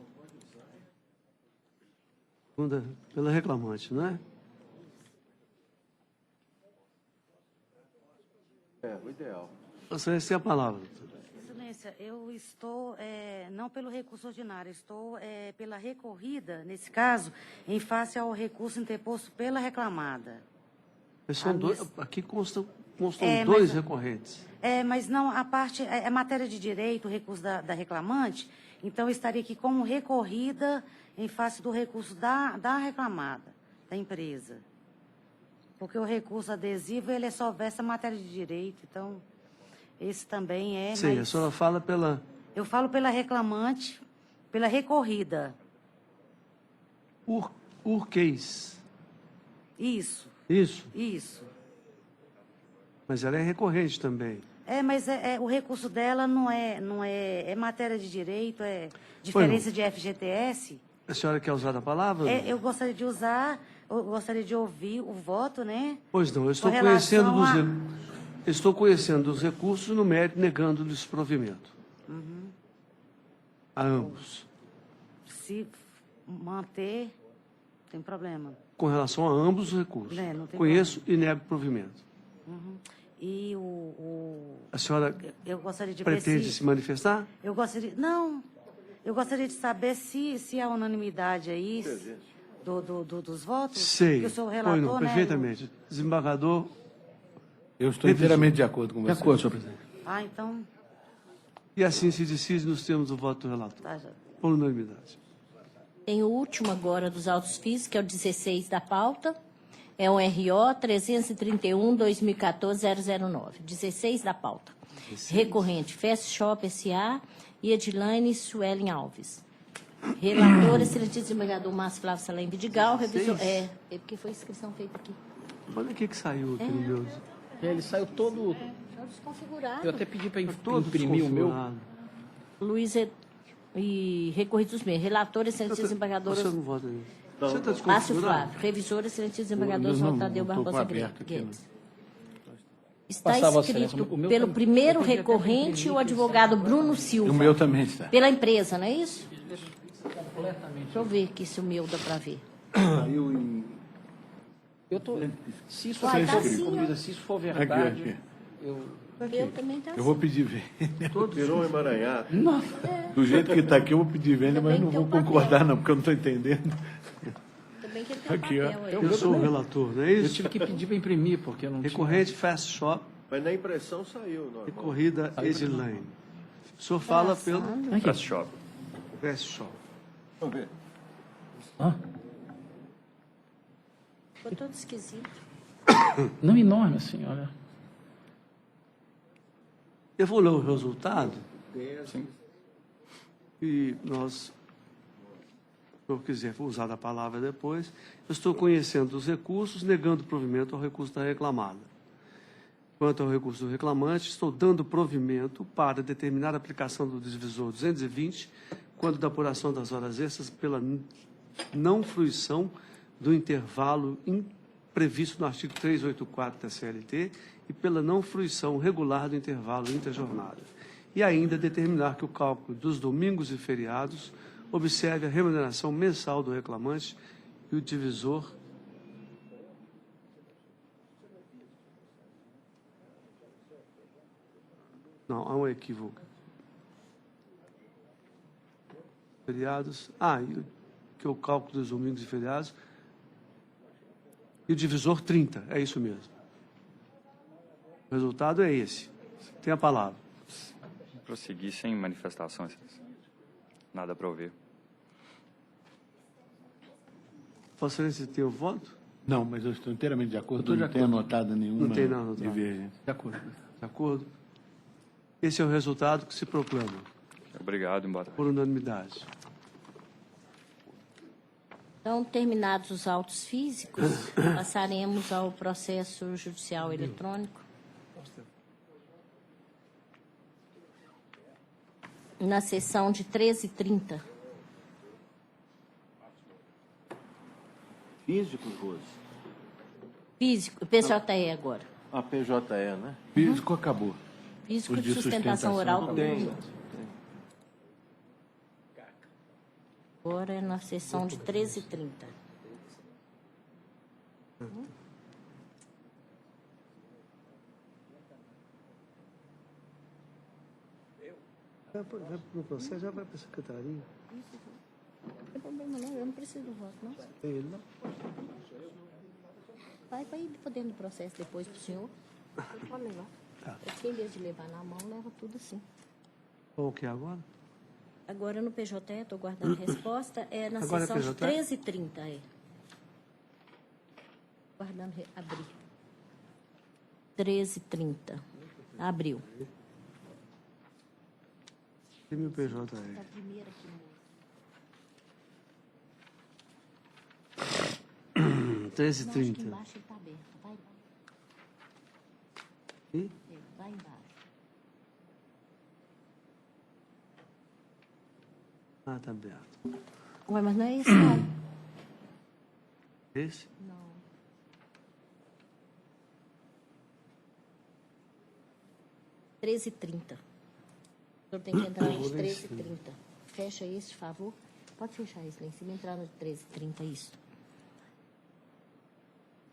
Segunda pela reclamante, não é? O ideal. Você tem a palavra. Excelência, eu estou, não pelo recurso ordinário, estou pela recorrida, nesse caso, em face ao recurso interposto pela reclamada. São dois, aqui constam dois recorrentes. Mas não, a parte, é matéria de direito, o recurso da reclamante, então eu estaria aqui como recorrida em face do recurso da reclamada, da empresa. Porque o recurso adesivo, ele só versa matéria de direito, então, esse também é... Sim, a senhora fala pela... Eu falo pela reclamante, pela recorrida. Urquês. Isso. Isso? Isso. Mas ela é recorrente também. Mas o recurso dela não é matéria de direito, é diferença de FGTS. A senhora quer usar a palavra? Eu gostaria de usar, eu gostaria de ouvir o voto, né? Pois não, eu estou conhecendo os recursos no mérito, negando-lhes provimento. A ambos. Se manter tem problema. Com relação a ambos os recursos. Não tem Conheço e nego provimento. Uhum. E A senhora eu gostaria de ver pretende se manifestar? Eu gostaria... Não. Eu gostaria de saber se a unanimidade aí dos votos... Sei. Que o senhor Pois relator, não, né? perfeitamente. Desembargador... Eu estou inteiramente de acordo com você. De acordo, senhor presidente. Ah, então... E assim se decide nos termos do voto do relator. Tá, já. Por unanimidade. Tem o último agora dos autos físicos, que é o 16 da pauta. É um RO 331-2014-009. 16 da pauta. 16. Recorrente, Fast Shop S.A. e Edilaine Suelen Alves. Relator, excelentíssimo desembargador Márcio Flávio Salem Vidigal. Revisor, porque foi inscrição feita aqui. Olha o que saiu aqui no meu... Ele saiu todo... Desconfigurado. Eu até pedi para todo imprimir o meu. Luiz e recorridos mesmos. Relator, excelentíssimo desembargador... Você não vota nisso. Você está Márcio desconfigurado? Flávio. Revisor, excelentíssimo desembargador João Tadeu Barbosa Guedes. Está Passava, escrito Excelência, o meu pelo também. primeiro recorrente, o advogado Bruno Silva. O meu também está. Pela empresa, não é isso? Deixa eu ver aqui se o meu dá para ver. Saiu em... Eu tô, se isso Vai, for, tá sim, comida, ó. se isso for verdade, Aqui. Eu também tá Eu vou pedir vênia. Virou emaranhado. Do jeito que está aqui, eu vou pedir vênia, mas não vou concordar, não, porque eu não estou entendendo. Também que ele tem Aqui, ó. papel aí. Eu sou o relator, não é eu isso? tive que pedir para imprimir, porque eu não Recorrente Fast Shop Mas na impressão saiu. Normal. e corrida Edilaine. O senhor fala pelo Fast Shop. Fast Shop. Vamos ver. Ficou todo esquisito. Não enorme assim, olha. Eu vou ler o resultado Sim. e nós, se eu quiser usar a palavra depois, eu estou conhecendo os recursos, negando provimento ao recurso da reclamada. Quanto ao recurso do reclamante, estou dando provimento para determinar a aplicação do divisor 220 quando da apuração das horas extras pela não fruição do intervalo previsto no artigo 384 da CLT e pela não fruição regular do intervalo interjornada. E ainda determinar que o cálculo dos domingos e feriados observe a remuneração mensal do reclamante e o divisor não, há um equívoco. Feriados. Que o cálculo dos domingos e feriados. E o divisor 30, é isso mesmo. O resultado é esse. Tem a palavra. Prosseguir sem manifestação, Excelência. Nada para ouvir. Vossa Excelência tem o voto? Não, mas eu estou inteiramente de acordo. Eu estou de Não tenho acordo. anotado nenhuma Não tem não anotado. divergência. De acordo. De acordo. Esse é o resultado que se proclama. Obrigado, embora. Por unanimidade. Então, terminados os autos físicos, passaremos ao processo judicial eletrônico. Na sessão de 13h30. Físico, Rose? Físico, PJE agora. A PJE, né? Físico acabou. Físico Os de sustentação oral. Tem. Agora é na sessão de 13h30. Vai para o processo, já vai para a secretaria. Não tem problema não, eu não preciso do voto, não. Tem ele, não? Vai ir podendo do processo depois pro senhor. Pode levar. Tá. É porque em vez de levar na mão, leva tudo assim. O que agora? Agora no PJE, estou guardando a resposta, é na Agora é sessão de PJE? 13h30, é. Guardando, abrir. 13h30. Abriu. Tem o PJE. A primeira aqui no... 13h30. Embaixo ele está aberto. Vai lá. E? Vai embaixo. Está aberto. Ué, mas não é esse, não. Esse? Não. (13h30). O senhor tem que entrar nos 13h30. Fecha esse, por favor. Pode fechar esse lá em cima e entrar no 13h30, isso.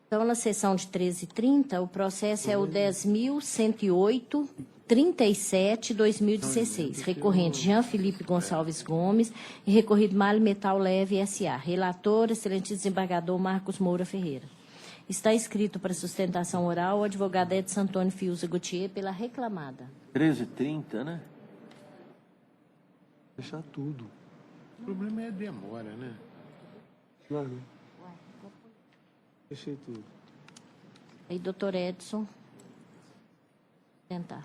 Então, na sessão de 13h30, o processo é o 10.108-37/2016. Recorrente Jean Felipe Gonçalves Gomes e recorrido Mali Metal Leve S.A. Relator, excelente desembargador Marcos Moura Ferreira. Está inscrito para sustentação oral o advogado Edson Antônio Fiuza Gautier pela reclamada. 13h30, né? Fechar tudo. O problema é a demora, né? Não. Fechei tudo. Aí, doutor Edson. Tentar.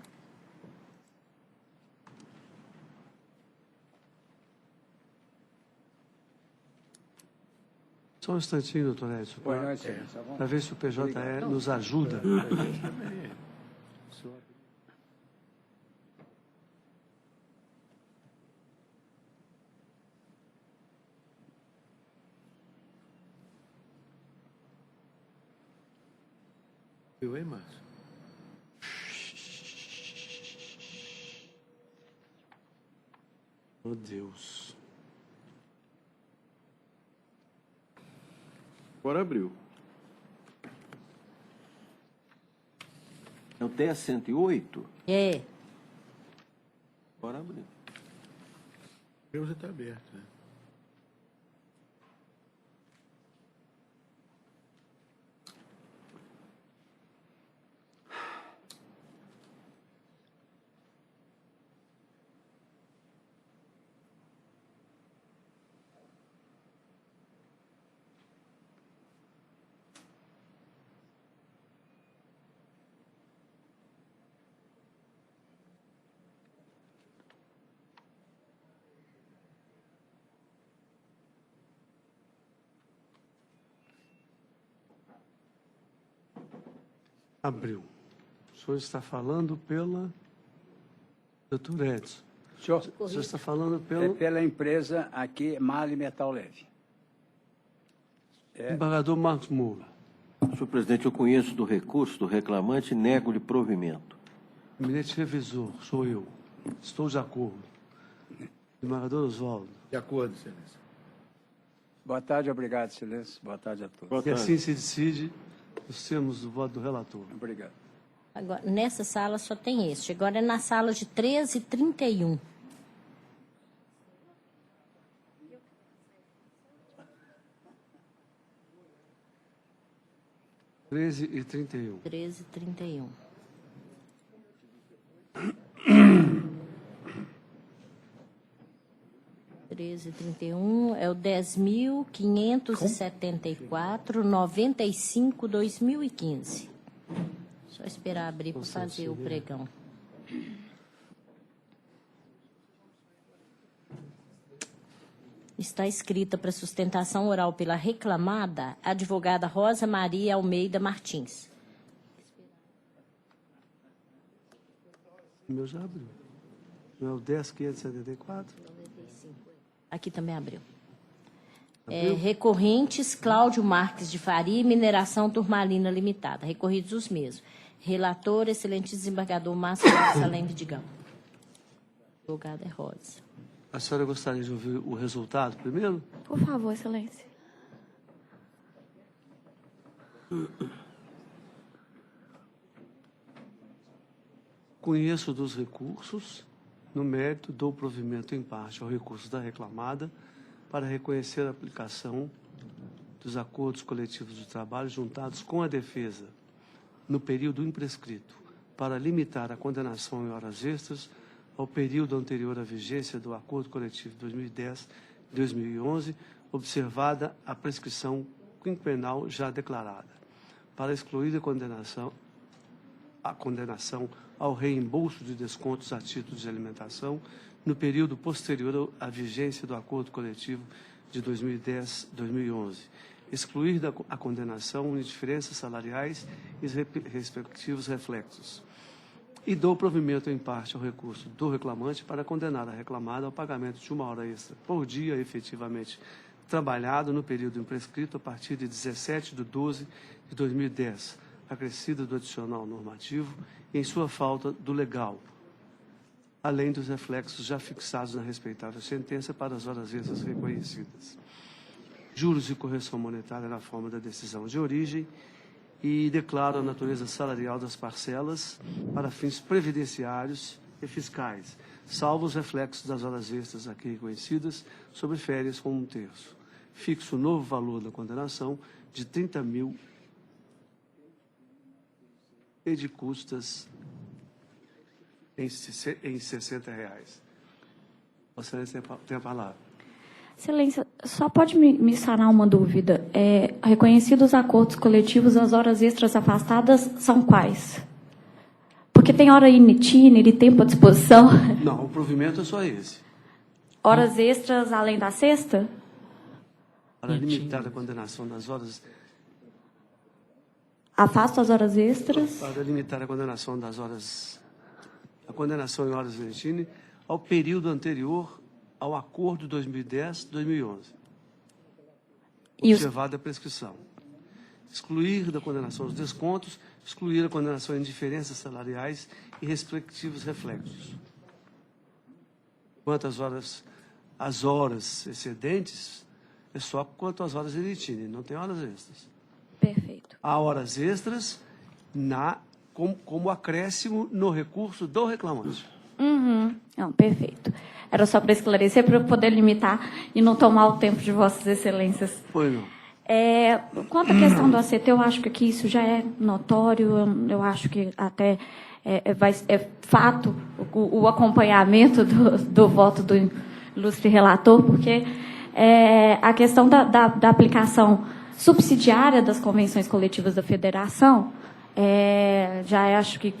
Só um instantinho, doutor Edson, Pois não, excelência, tá bom? para ver se o PJE nos ajuda. Eu, hein, Márcio? Meu Deus. Agora abriu. É o 10.108? É. Agora abriu. Eu já está aberto, né? Abriu. O senhor está falando pela... Doutor Edson. O senhor está falando É pela empresa aqui, Mali Metal Leve. Embargador Marcos Moura. Senhor presidente, eu conheço do recurso do reclamante e nego-lhe provimento. Eminente revisor, sou eu. Estou de acordo. Embargador Oswaldo. De acordo, excelência. Boa tarde, obrigado, excelência. Boa tarde a todos. E assim se decide os termos do voto do relator. Obrigado. Agora, nessa sala só tem este. Agora é na sala de 13h31. Treze e 31. 13h31. É o 10.574/95/2015. Só esperar abrir para fazer o pregão. Está escrita para sustentação oral pela reclamada, a advogada Rosa Maria Almeida Martins. O meu já abriu. Não é o 10.574? Aqui também abriu. Recorrentes Cláudio Marques de Faria e Mineração Turmalina Limitada. Recorridos os mesmos. Relator, excelente desembargador Márcio Salem Vidigão. Advogada é Rosa. A senhora gostaria de ouvir o resultado primeiro? Por favor, excelência. Conheço dos recursos, no mérito, dou provimento em parte ao recurso da reclamada para reconhecer a aplicação dos acordos coletivos de trabalho juntados com a defesa no período imprescrito, para limitar a condenação em horas extras ao período anterior à vigência do Acordo Coletivo 2010-2011, observada a prescrição quinquenal já declarada, para excluir a condenação ao reembolso de descontos a título de alimentação no período posterior à vigência do Acordo Coletivo de 2010-2011, excluir a condenação em diferenças salariais e respectivos reflexos, e dou provimento em parte ao recurso do reclamante para condenar a reclamada ao pagamento de 1 hora extra por dia efetivamente trabalhado no período imprescrito a partir de 17/12/2010, acrescida do adicional normativo, e em sua falta do legal, além dos reflexos já fixados na respeitável sentença para as horas extras reconhecidas. Juros e correção monetária na forma da decisão de origem e declaro a natureza salarial das parcelas para fins previdenciários e fiscais, salvo os reflexos das horas extras aqui reconhecidas sobre férias com 1/3. Fixo o novo valor da condenação de 30 mil e de custas em R$60. Vossa Excelência tem a palavra. Excelência, só pode me sanar uma dúvida. Reconhecidos os acordos coletivos, as horas extras afastadas são quais? Porque tem hora itinerante e tempo à disposição. Não, o provimento é só esse. Horas extras além da sexta? Para limitar a condenação das horas... Afasta as horas extras? Para limitar a condenação das horas... A condenação em horas itinerante ao período anterior ao acordo 2010-2011. Observada a prescrição. Excluir da condenação os descontos, excluir a condenação em diferenças salariais e respectivos reflexos. Quanto às horas excedentes, é só quanto às horas itinerantes, não tem horas extras. Perfeito. Há horas extras como acréscimo no recurso do reclamante. Não, perfeito. Era só para esclarecer, para eu poder limitar e não tomar o tempo de Vossas Excelências. Pois não. Quanto à questão do ACT, eu acho que aqui isso já é notório, eu acho que até é fato o acompanhamento do voto do ilustre relator, porque a questão da aplicação subsidiária das convenções coletivas da Federação já acho que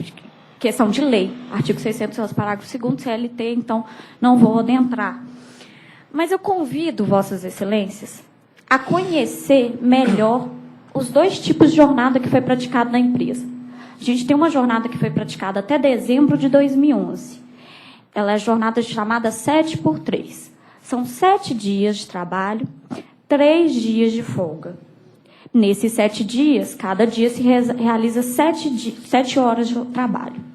questão de lei, artigo 600, parágrafo 2º, CLT, então não vou adentrar. Mas eu convido Vossas Excelências a conhecer melhor os dois tipos de jornada que foi praticado na empresa. A gente tem uma jornada que foi praticada até dezembro de 2011. Ela é a jornada chamada 7x3. São 7 dias de trabalho, 3 dias de folga. Nesses 7 dias, cada dia se realiza 7 horas de trabalho.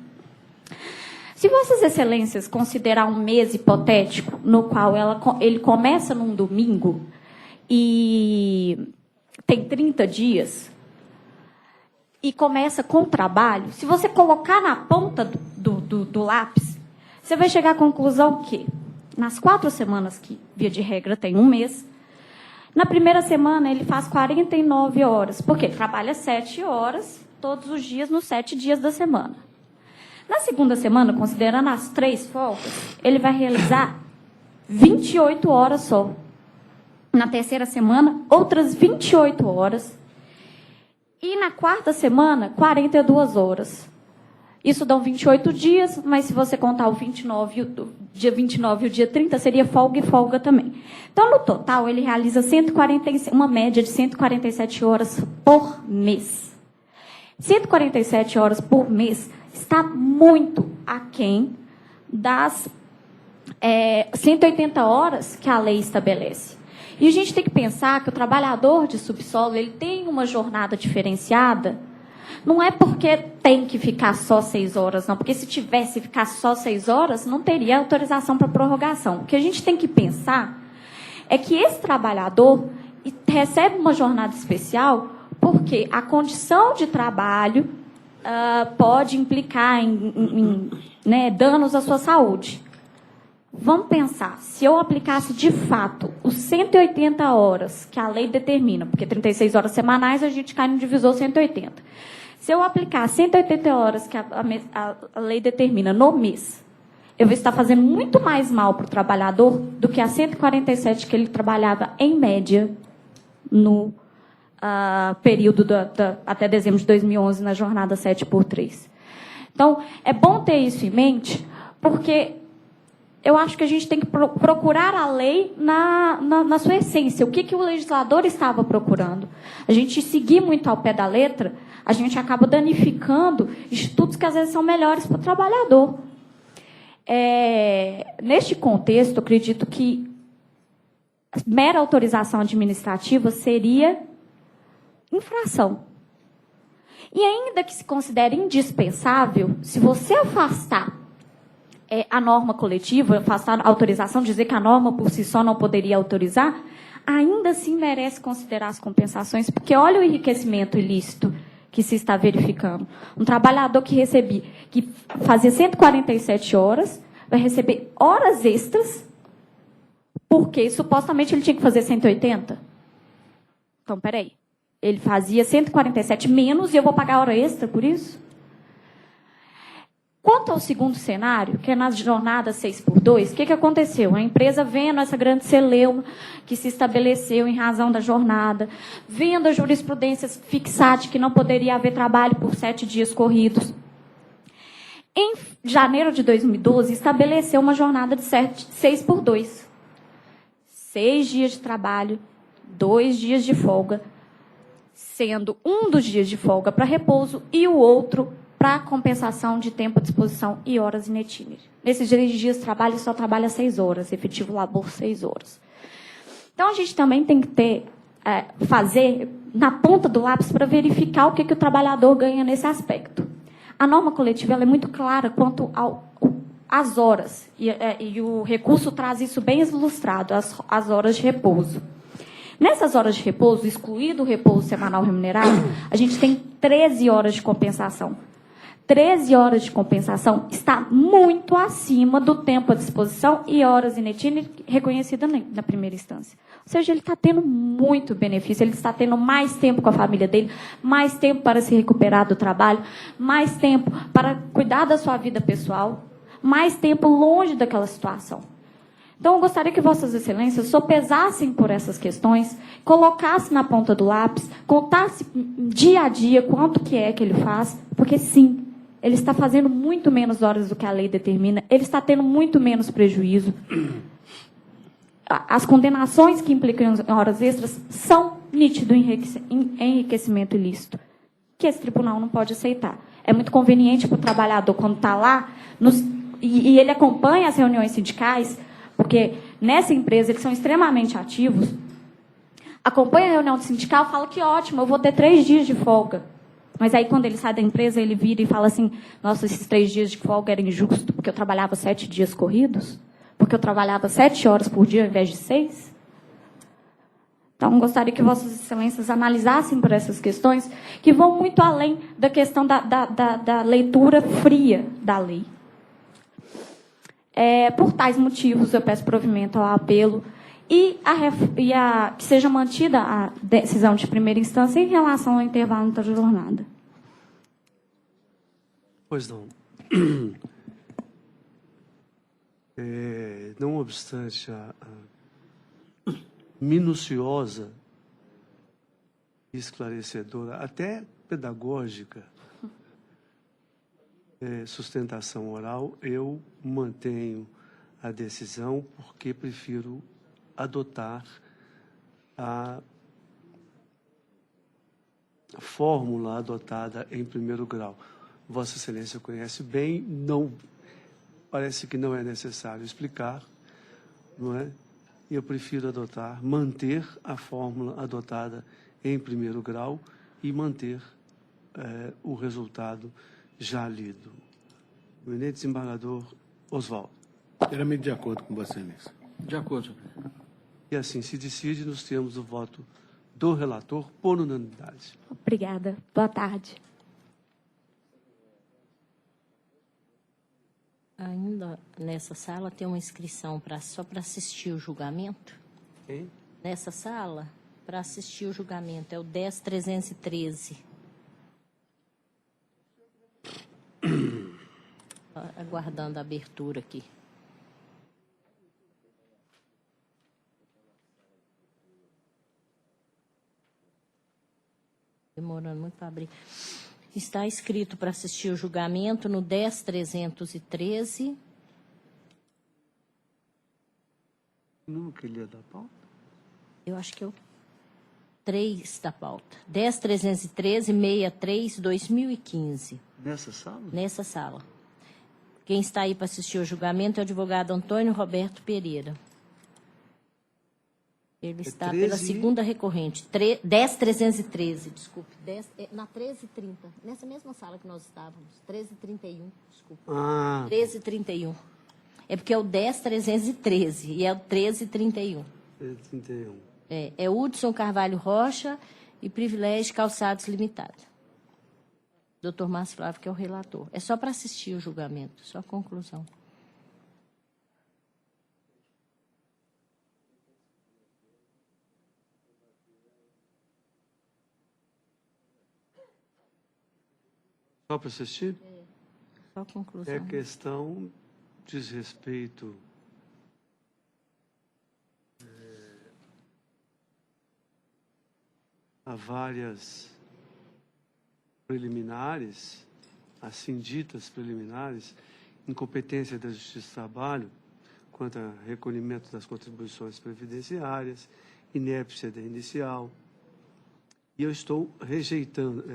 Se Vossas Excelências considerar um mês hipotético, no qual ele começa num domingo e tem 30 dias, e começa com trabalho, se você colocar na ponta do lápis, você vai chegar à conclusão que, nas 4 semanas, que via de regra tem um mês, na primeira semana ele faz 49 horas, porque trabalha 7 horas todos os dias, nos 7 dias da semana. Na segunda semana, considerando as 3 folgas, ele vai realizar 28 horas só. Na terceira semana, outras 28 horas. E na quarta semana, 42 horas. Isso dão 28 dias, mas se você contar o dia 29 e o dia 30, seria folga e folga também. Então, no total, ele realiza uma média de 147 horas por mês. 147 horas por mês está muito aquém das 180 horas que a lei estabelece. E a gente tem que pensar que o trabalhador de subsolo ele tem uma jornada diferenciada. Não é porque tem que ficar só 6 horas, não. Porque se tivesse ficar só 6 horas, não teria autorização para prorrogação. O que a gente tem que pensar é que esse trabalhador recebe uma jornada especial porque a condição de trabalho pode implicar em danos à sua saúde. Vamos pensar, se eu aplicasse de fato os 180 horas que a lei determina, porque 36 horas semanais a gente cai no divisor 180. Se eu aplicar 180 horas que a lei determina no mês, eu vou estar fazendo muito mais mal para o trabalhador do que as 147 que ele trabalhava em média no período até dezembro de 2011, na jornada 7x3. Então, é bom ter isso em mente, porque eu acho que a gente tem que procurar a lei na sua essência. O que o legislador estava procurando? A gente seguir muito ao pé da letra, a gente acaba danificando institutos que às vezes são melhores para o trabalhador. Neste contexto, eu acredito que mera autorização administrativa seria infração. E ainda que se considere indispensável, se você afastar a norma coletiva, afastar a autorização, dizer que a norma por si só não poderia autorizar, ainda assim merece considerar as compensações, porque olha o enriquecimento ilícito que se está verificando. Um trabalhador que fazia 147 horas, vai receber horas extras, porque supostamente ele tinha que fazer 180. Então, peraí. Ele fazia 147 menos e eu vou pagar hora extra por isso? Quanto ao segundo cenário, que é nas jornadas 6x2, o que aconteceu? A empresa vendo essa grande celeuma que se estabeleceu em razão da jornada, vendo a jurisprudência fixar de que não poderia haver trabalho por 7 dias corridos. Em janeiro de 2012, estabeleceu uma jornada de 6x2. 6 dias de trabalho, 2 dias de folga, sendo um dos dias de folga para repouso e o outro para compensação de tempo à disposição e horas in itinere. Nesses 3 dias de trabalho, só trabalha 6 horas, efetivo labor 6 horas. Então, a gente também tem que fazer na ponta do lápis para verificar o que o trabalhador ganha nesse aspecto. A norma coletiva ela é muito clara quanto às horas, e o recurso traz isso bem ilustrado, as horas de repouso. Nessas horas de repouso, excluído o repouso semanal remunerado, a gente tem 13 horas de compensação. 13 horas de compensação está muito acima do tempo à disposição e horas in itinere reconhecida na primeira instância. Ou seja, ele está tendo muito benefício, ele está tendo mais tempo com a família dele, mais tempo para se recuperar do trabalho, mais tempo para cuidar da sua vida pessoal, mais tempo longe daquela situação. Então, eu gostaria que Vossas Excelências sopesassem por essas questões, colocassem na ponta do lápis, contassem dia a dia quanto que é que ele faz, porque, sim, ele está fazendo muito menos horas do que a lei determina, ele está tendo muito menos prejuízo. As condenações que implicam em horas extras são nítido enriquecimento ilícito, que esse tribunal não pode aceitar. É muito conveniente para o trabalhador, quando está lá, e ele acompanha as reuniões sindicais, porque nessa empresa eles são extremamente ativos, acompanha a reunião sindical, fala que ótimo, eu vou ter 3 dias de folga. Mas aí, quando ele sai da empresa, ele vira e fala assim, nossa, esses 3 dias de folga eram injustos, porque eu trabalhava 7 dias corridos? Porque eu trabalhava 7 horas por dia ao invés de 6? Então, gostaria que Vossas Excelências analisassem por essas questões, que vão muito além da questão da leitura fria da lei. Por tais motivos, eu peço provimento ao apelo e que seja mantida a decisão de primeira instância em relação ao intervalo da jornada. Pois não. Não obstante a minuciosa, esclarecedora, até pedagógica sustentação oral, eu mantenho a decisão porque prefiro adotar a fórmula adotada em primeiro grau. Vossa Excelência conhece bem, não parece que não é necessário explicar, não é? E eu prefiro manter a fórmula adotada em primeiro grau e manter o resultado já lido. O eminente desembargador Oswaldo. Inteiramente de acordo com Vossa Excelência. De acordo, senhor presidente. E assim se decide, nos termos o voto do relator por unanimidade. Obrigada. Boa tarde. Ainda nessa sala tem uma inscrição só para assistir o julgamento. Hein? Nessa sala, para assistir o julgamento, é o 10.313. Aguardando a abertura aqui. Demorando muito para abrir. Está escrito para assistir o julgamento no 10.313. O número que ele é da pauta? Eu acho que é o 3 da pauta. 10.313-63-2015. Nessa sala? Nessa sala. Quem está aí para assistir o julgamento é o advogado Antônio Roberto Pereira. Ele está pela segunda recorrente. 10.313, desculpe. Na 13h30. Nessa mesma sala que nós estávamos. 13h31, desculpe. 13h31. É porque é o 10.313 e é o 13h31. 13h31. É Hudson Carvalho Rocha e Privilégio Calçados Limitada. Dr. Márcio Flávio, que é o relator. É só para assistir o julgamento, só a conclusão. Só para assistir? Só a conclusão. É questão diz respeito a várias preliminares, assim ditas preliminares, incompetência da Justiça do Trabalho quanto a recolhimento das contribuições previdenciárias, inépcia da inicial. E eu estou rejeitando,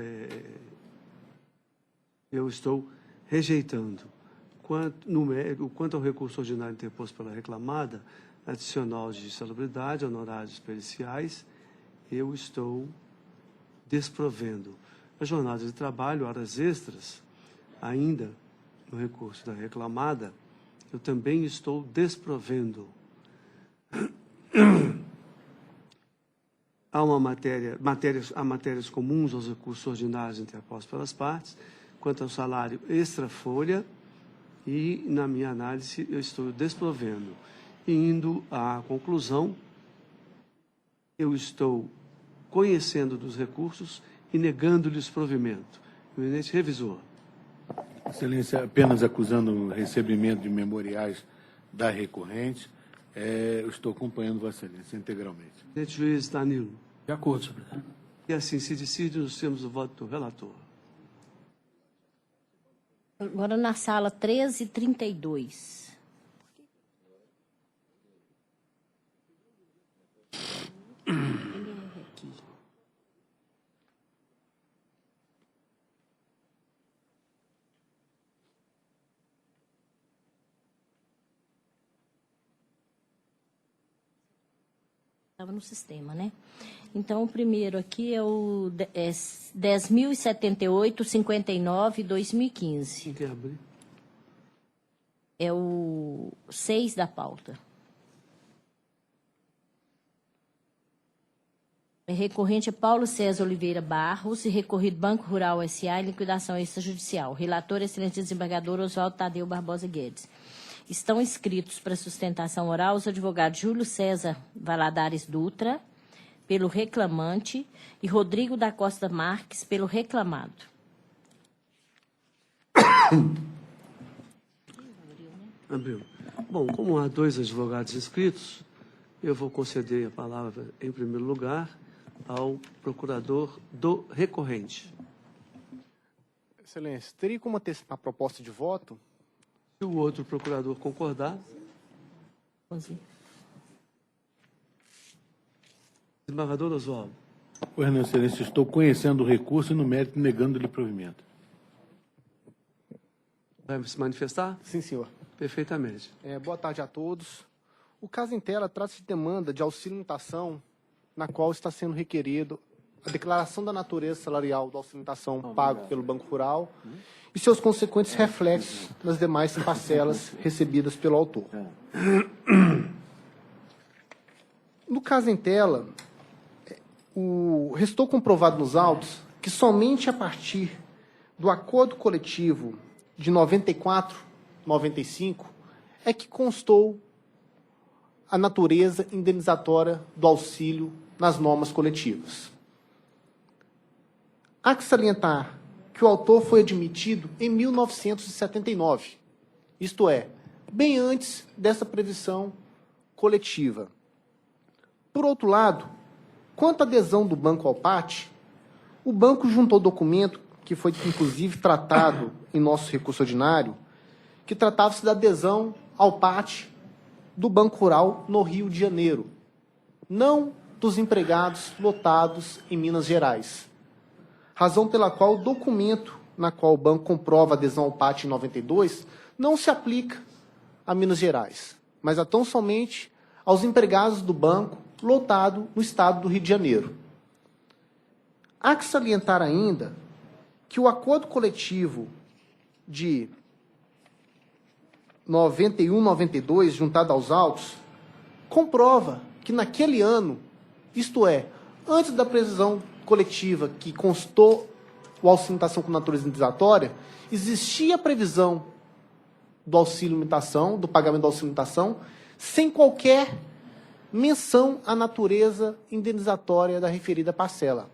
quanto ao recurso ordinário interposto pela reclamada, adicional de salubridade, honorários periciais, eu estou desprovendo. A jornada de trabalho, horas extras, ainda no recurso da reclamada, eu também estou desprovendo. Há matérias comuns aos recursos ordinários interpostos pelas partes, quanto ao salário extra-folha, e, na minha análise, eu estou desprovendo. E, indo à conclusão, eu estou conhecendo dos recursos e negando-lhes provimento. Eminente revisor. Excelência, apenas acusando o recebimento de memoriais da recorrente, eu estou acompanhando Vossa Excelência integralmente. Eminente juiz Danilo. De acordo, senhor presidente. E assim se decide, nos termos do voto do relator. Agora na sala 1332. Estava no sistema, né? Então, o primeiro aqui é o 10.078/59/2015. Quem quer abrir? É o 6 da pauta. Recorrente é Paulo César Oliveira Barros e recorrido Banco Rural S.A. em liquidação extrajudicial. Relator, excelente desembargador Oswaldo Tadeu Barbosa Guedes. Estão inscritos para sustentação oral os advogados Júlio César Valadares Dutra, pelo reclamante, e Rodrigo da Costa Marques, pelo reclamado. Abriu. Bom, como há 2 advogados inscritos, eu vou conceder a palavra, em primeiro lugar, ao procurador do recorrente. Excelência, teria como antecipar a proposta de voto? Se o outro procurador concordar. Desembargador Oswaldo. Pois não, Excelência, estou conhecendo o recurso e, no mérito, negando-lhe provimento. Vai se manifestar? Sim, senhor. Perfeitamente. Boa tarde a todos. O caso em tela trata-se de demanda de auxílio-limitação, na qual está sendo requerido a declaração da natureza salarial do auxílio-limitação pago pelo Banco Rural e seus consequentes reflexos nas demais parcelas recebidas pelo autor. No caso em tela, restou comprovado nos autos que somente a partir do acordo coletivo de 94/95 é que constou a natureza indenizatória do auxílio nas normas coletivas. Há que salientar que o autor foi admitido em 1979, isto é, bem antes dessa previsão coletiva. Por outro lado, quanto à adesão do banco ao PAT, o banco juntou documento que foi, inclusive, tratado em nosso recurso ordinário, que tratava-se da adesão ao PAT do Banco Rural no Rio de Janeiro, não dos empregados lotados em Minas Gerais. Razão pela qual o documento na qual o banco comprova a adesão ao PAT em 92 não se aplica a Minas Gerais, mas a tão somente aos empregados do banco lotado no estado do Rio de Janeiro. Há que salientar ainda que o acordo coletivo de 91/92, juntado aos autos, comprova que naquele ano, isto é, antes da previsão coletiva que constou o auxílio limitação com natureza indenizatória, existia a previsão do auxílio limitação, do pagamento do auxílio limitação, sem qualquer menção à natureza indenizatória da referida parcela.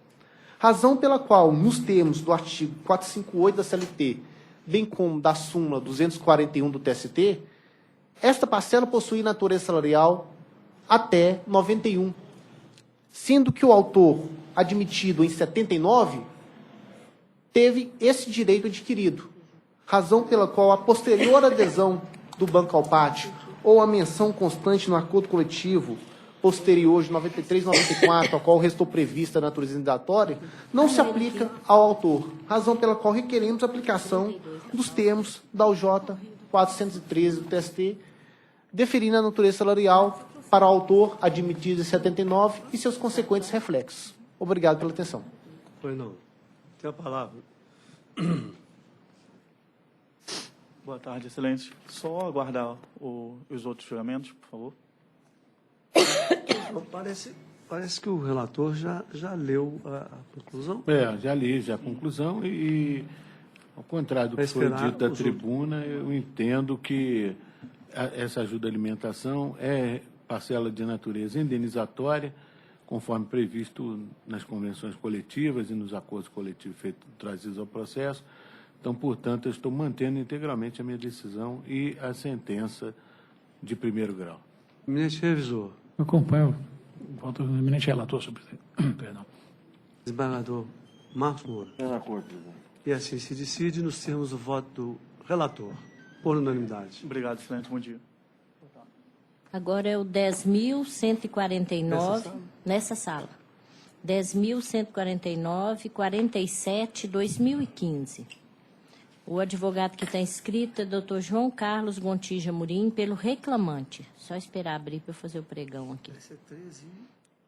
Razão pela qual, nos termos do artigo 458 da CLT, bem como da súmula 241 do TST, esta parcela possui natureza salarial até 91, sendo que o autor, admitido em 79, teve esse direito adquirido, razão pela qual a posterior adesão do banco ao pátio ou a menção constante no acordo coletivo posterior de 93 e 94, a qual restou prevista a natureza indenizatória, não se aplica ao autor, razão pela qual requeremos a aplicação dos termos da UJ 413 do TST, deferindo a natureza salarial para o autor admitido em 79 e seus consequentes reflexos. Obrigado pela atenção. Pois não. Tem a palavra. Boa tarde, excelência. Só aguardar os outros julgamentos, por favor. Parece que o relator já leu a conclusão. Já li já a conclusão e ao contrário do que foi dito da tribuna, eu entendo que essa ajuda à alimentação é parcela de natureza indenizatória, conforme previsto nas convenções coletivas e nos acordos coletivos trazidos ao processo. Então, portanto, eu estou mantendo integralmente a minha decisão e a sentença de primeiro grau. Eminente revisor. Eu acompanho o voto do eminente relator, senhor presidente. Perdão. Desembargador Marcos Moura. É na cor, presidente. E assim se decide nos termos do voto do relator, por unanimidade. Obrigado, excelente. Bom dia. Agora é o 10.149, nessa sala. 10.149, 47, 2015. O advogado que está inscrito é Dr. João Carlos Gontija Murim, pelo reclamante. Só esperar abrir para eu fazer o pregão aqui. Esse é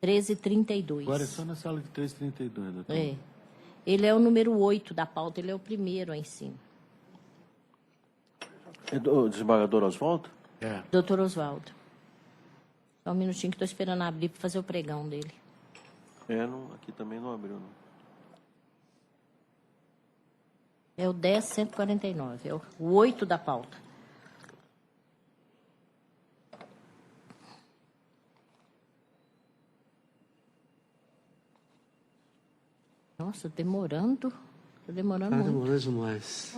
1332. Agora é só na sala de 332, doutor. É. Ele é o número 8 da pauta, ele é o primeiro aí em cima. É do desembargador Oswaldo? É. Doutor Oswaldo. Só um minutinho que estou esperando abrir para fazer o pregão dele. Aqui também não abriu, não. É o 10.149, é o 8 da pauta. Nossa, demorando. Está demorando muito. Demorando demais.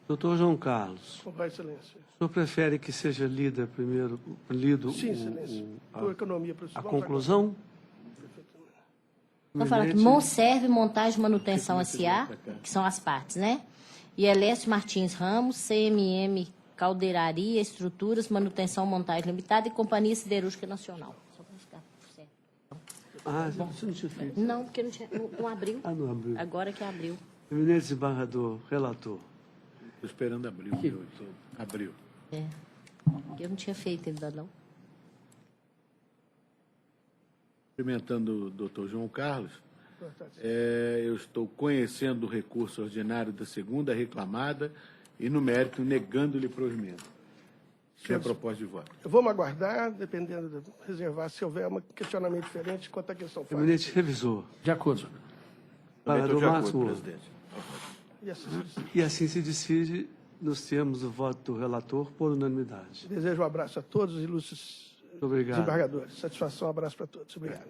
Doutor João Carlos. Com Vossa Excelência. O senhor prefere que seja lida primeiro, Sim, Excelência. Por economia a conclusão? Vou falar que Monserve Montagem e Manutenção S.A., que são as partes, né? E Elésio Martins Ramos, CMM Caldeiraria, Estruturas, Manutenção Montagem Limitada e Companhia Siderúrgica Nacional. Só para ficar certo. Você não tinha feito? Não, porque não abriu. Não abriu. Agora que abriu. Eminente desembargador, relator. Estou esperando abrir. Abriu. Eu não tinha feito ainda, não. Cumprimentando o doutor João Carlos, eu estou conhecendo o recurso ordinário da segunda reclamada e, no mérito, negando-lhe provimento. Sem a proposta de voto. Vamos aguardar, dependendo, reservar, se houver um questionamento diferente quanto à questão fácil. Eminente revisor. De acordo, senhor. Desembargador Marcos Moura. Presidente. E assim se decide nos termos do voto do relator por unanimidade. Desejo um abraço a todos os ilustres desembargadores. Satisfação, um abraço para todos. Obrigado.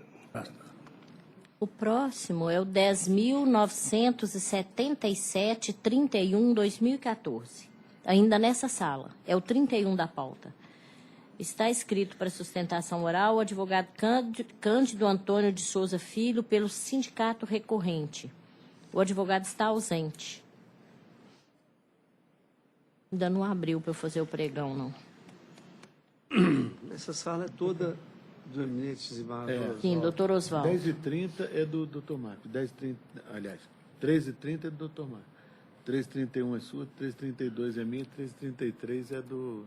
O próximo é o 10.977, 31, 2014. Ainda nessa sala. É o 31 da pauta. Está escrito para sustentação oral o advogado Cândido Antônio de Souza Filho pelo sindicato recorrente. O advogado está ausente. Ainda não abriu para eu fazer o pregão, não. Essa sala é toda do eminente desembargador. Sim, doutor Oswaldo. 10h30 é do doutor Marcos. 10h30, aliás, 13h30 é do doutor Marcos. 3h31 é sua, 3h32 é minha, 3h33 é do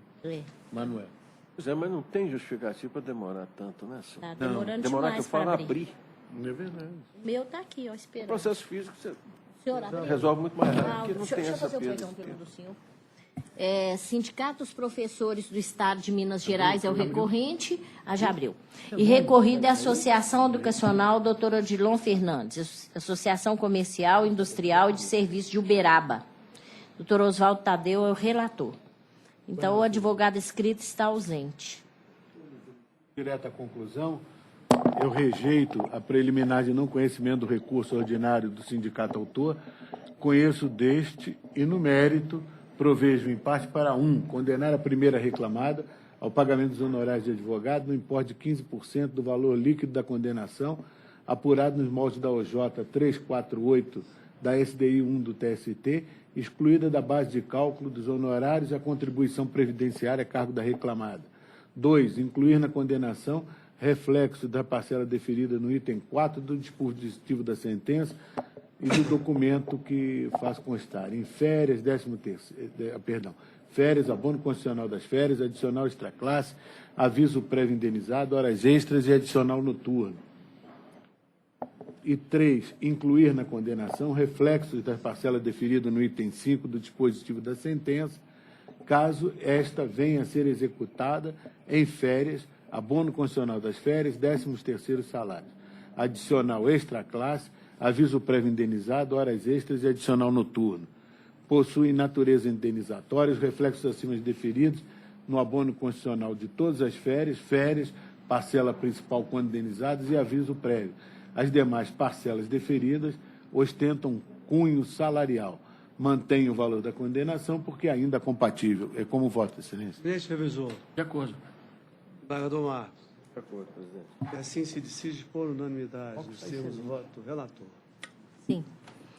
Manuel. Pois é, mas não tem justificativa para demorar tanto, né, senhor? Está demorando Demorar que eu demais falo para abrir. É verdade. Meu está aqui, ó, esperando. Processo físico você Senhor, abre. resolve muito mais rápido, porque não Deixa tem eu essa fazer o perda pregão de pelo tempo. do senhor. Sindicato dos Professores do Estado de Minas Gerais é o recorrente, já abriu. E recorrida é a Associação Educacional Dr. Odilon Fernandes, Associação Comercial, Industrial e de Serviços de Uberaba. Dr. Oswaldo Tadeu é o relator. Então, o advogado escrito está ausente. Direto à conclusão, eu rejeito a preliminar de não conhecimento do recurso ordinário do sindicato autor, conheço deste e, no mérito, provejo em parte para condenar a primeira reclamada ao pagamento dos honorários de advogado no importe de 15% do valor líquido da condenação, apurado nos moldes da OJ 348 da SDI 1 do TST, excluída da base de cálculo dos honorários e a contribuição previdenciária a cargo da reclamada. 2. Incluir na condenação reflexo da parcela deferida no item 4 do dispositivo da sentença e do documento que faz constar em férias, férias, abono constitucional das férias, adicional extraclasse, aviso prévio indenizado, horas extras e adicional noturno. E 3, incluir na condenação reflexos da parcela deferida no item 5 do dispositivo da sentença, caso esta venha a ser executada em férias, abono constitucional das férias, 13º salário, adicional extraclasse, aviso prévio indenizado, horas extras e adicional noturno. Possui natureza indenizatória os reflexos acima deferidos no abono constitucional de todas as férias, parcela principal quando indenizadas e aviso prévio. As demais parcelas deferidas ostentam cunho salarial. Mantém o valor da condenação porque ainda é compatível. É como voto, Excelência. Presidente revisor. De acordo. Embargador Marcos. De acordo, presidente. E assim se decide por unanimidade os termos do voto do relator. Sim.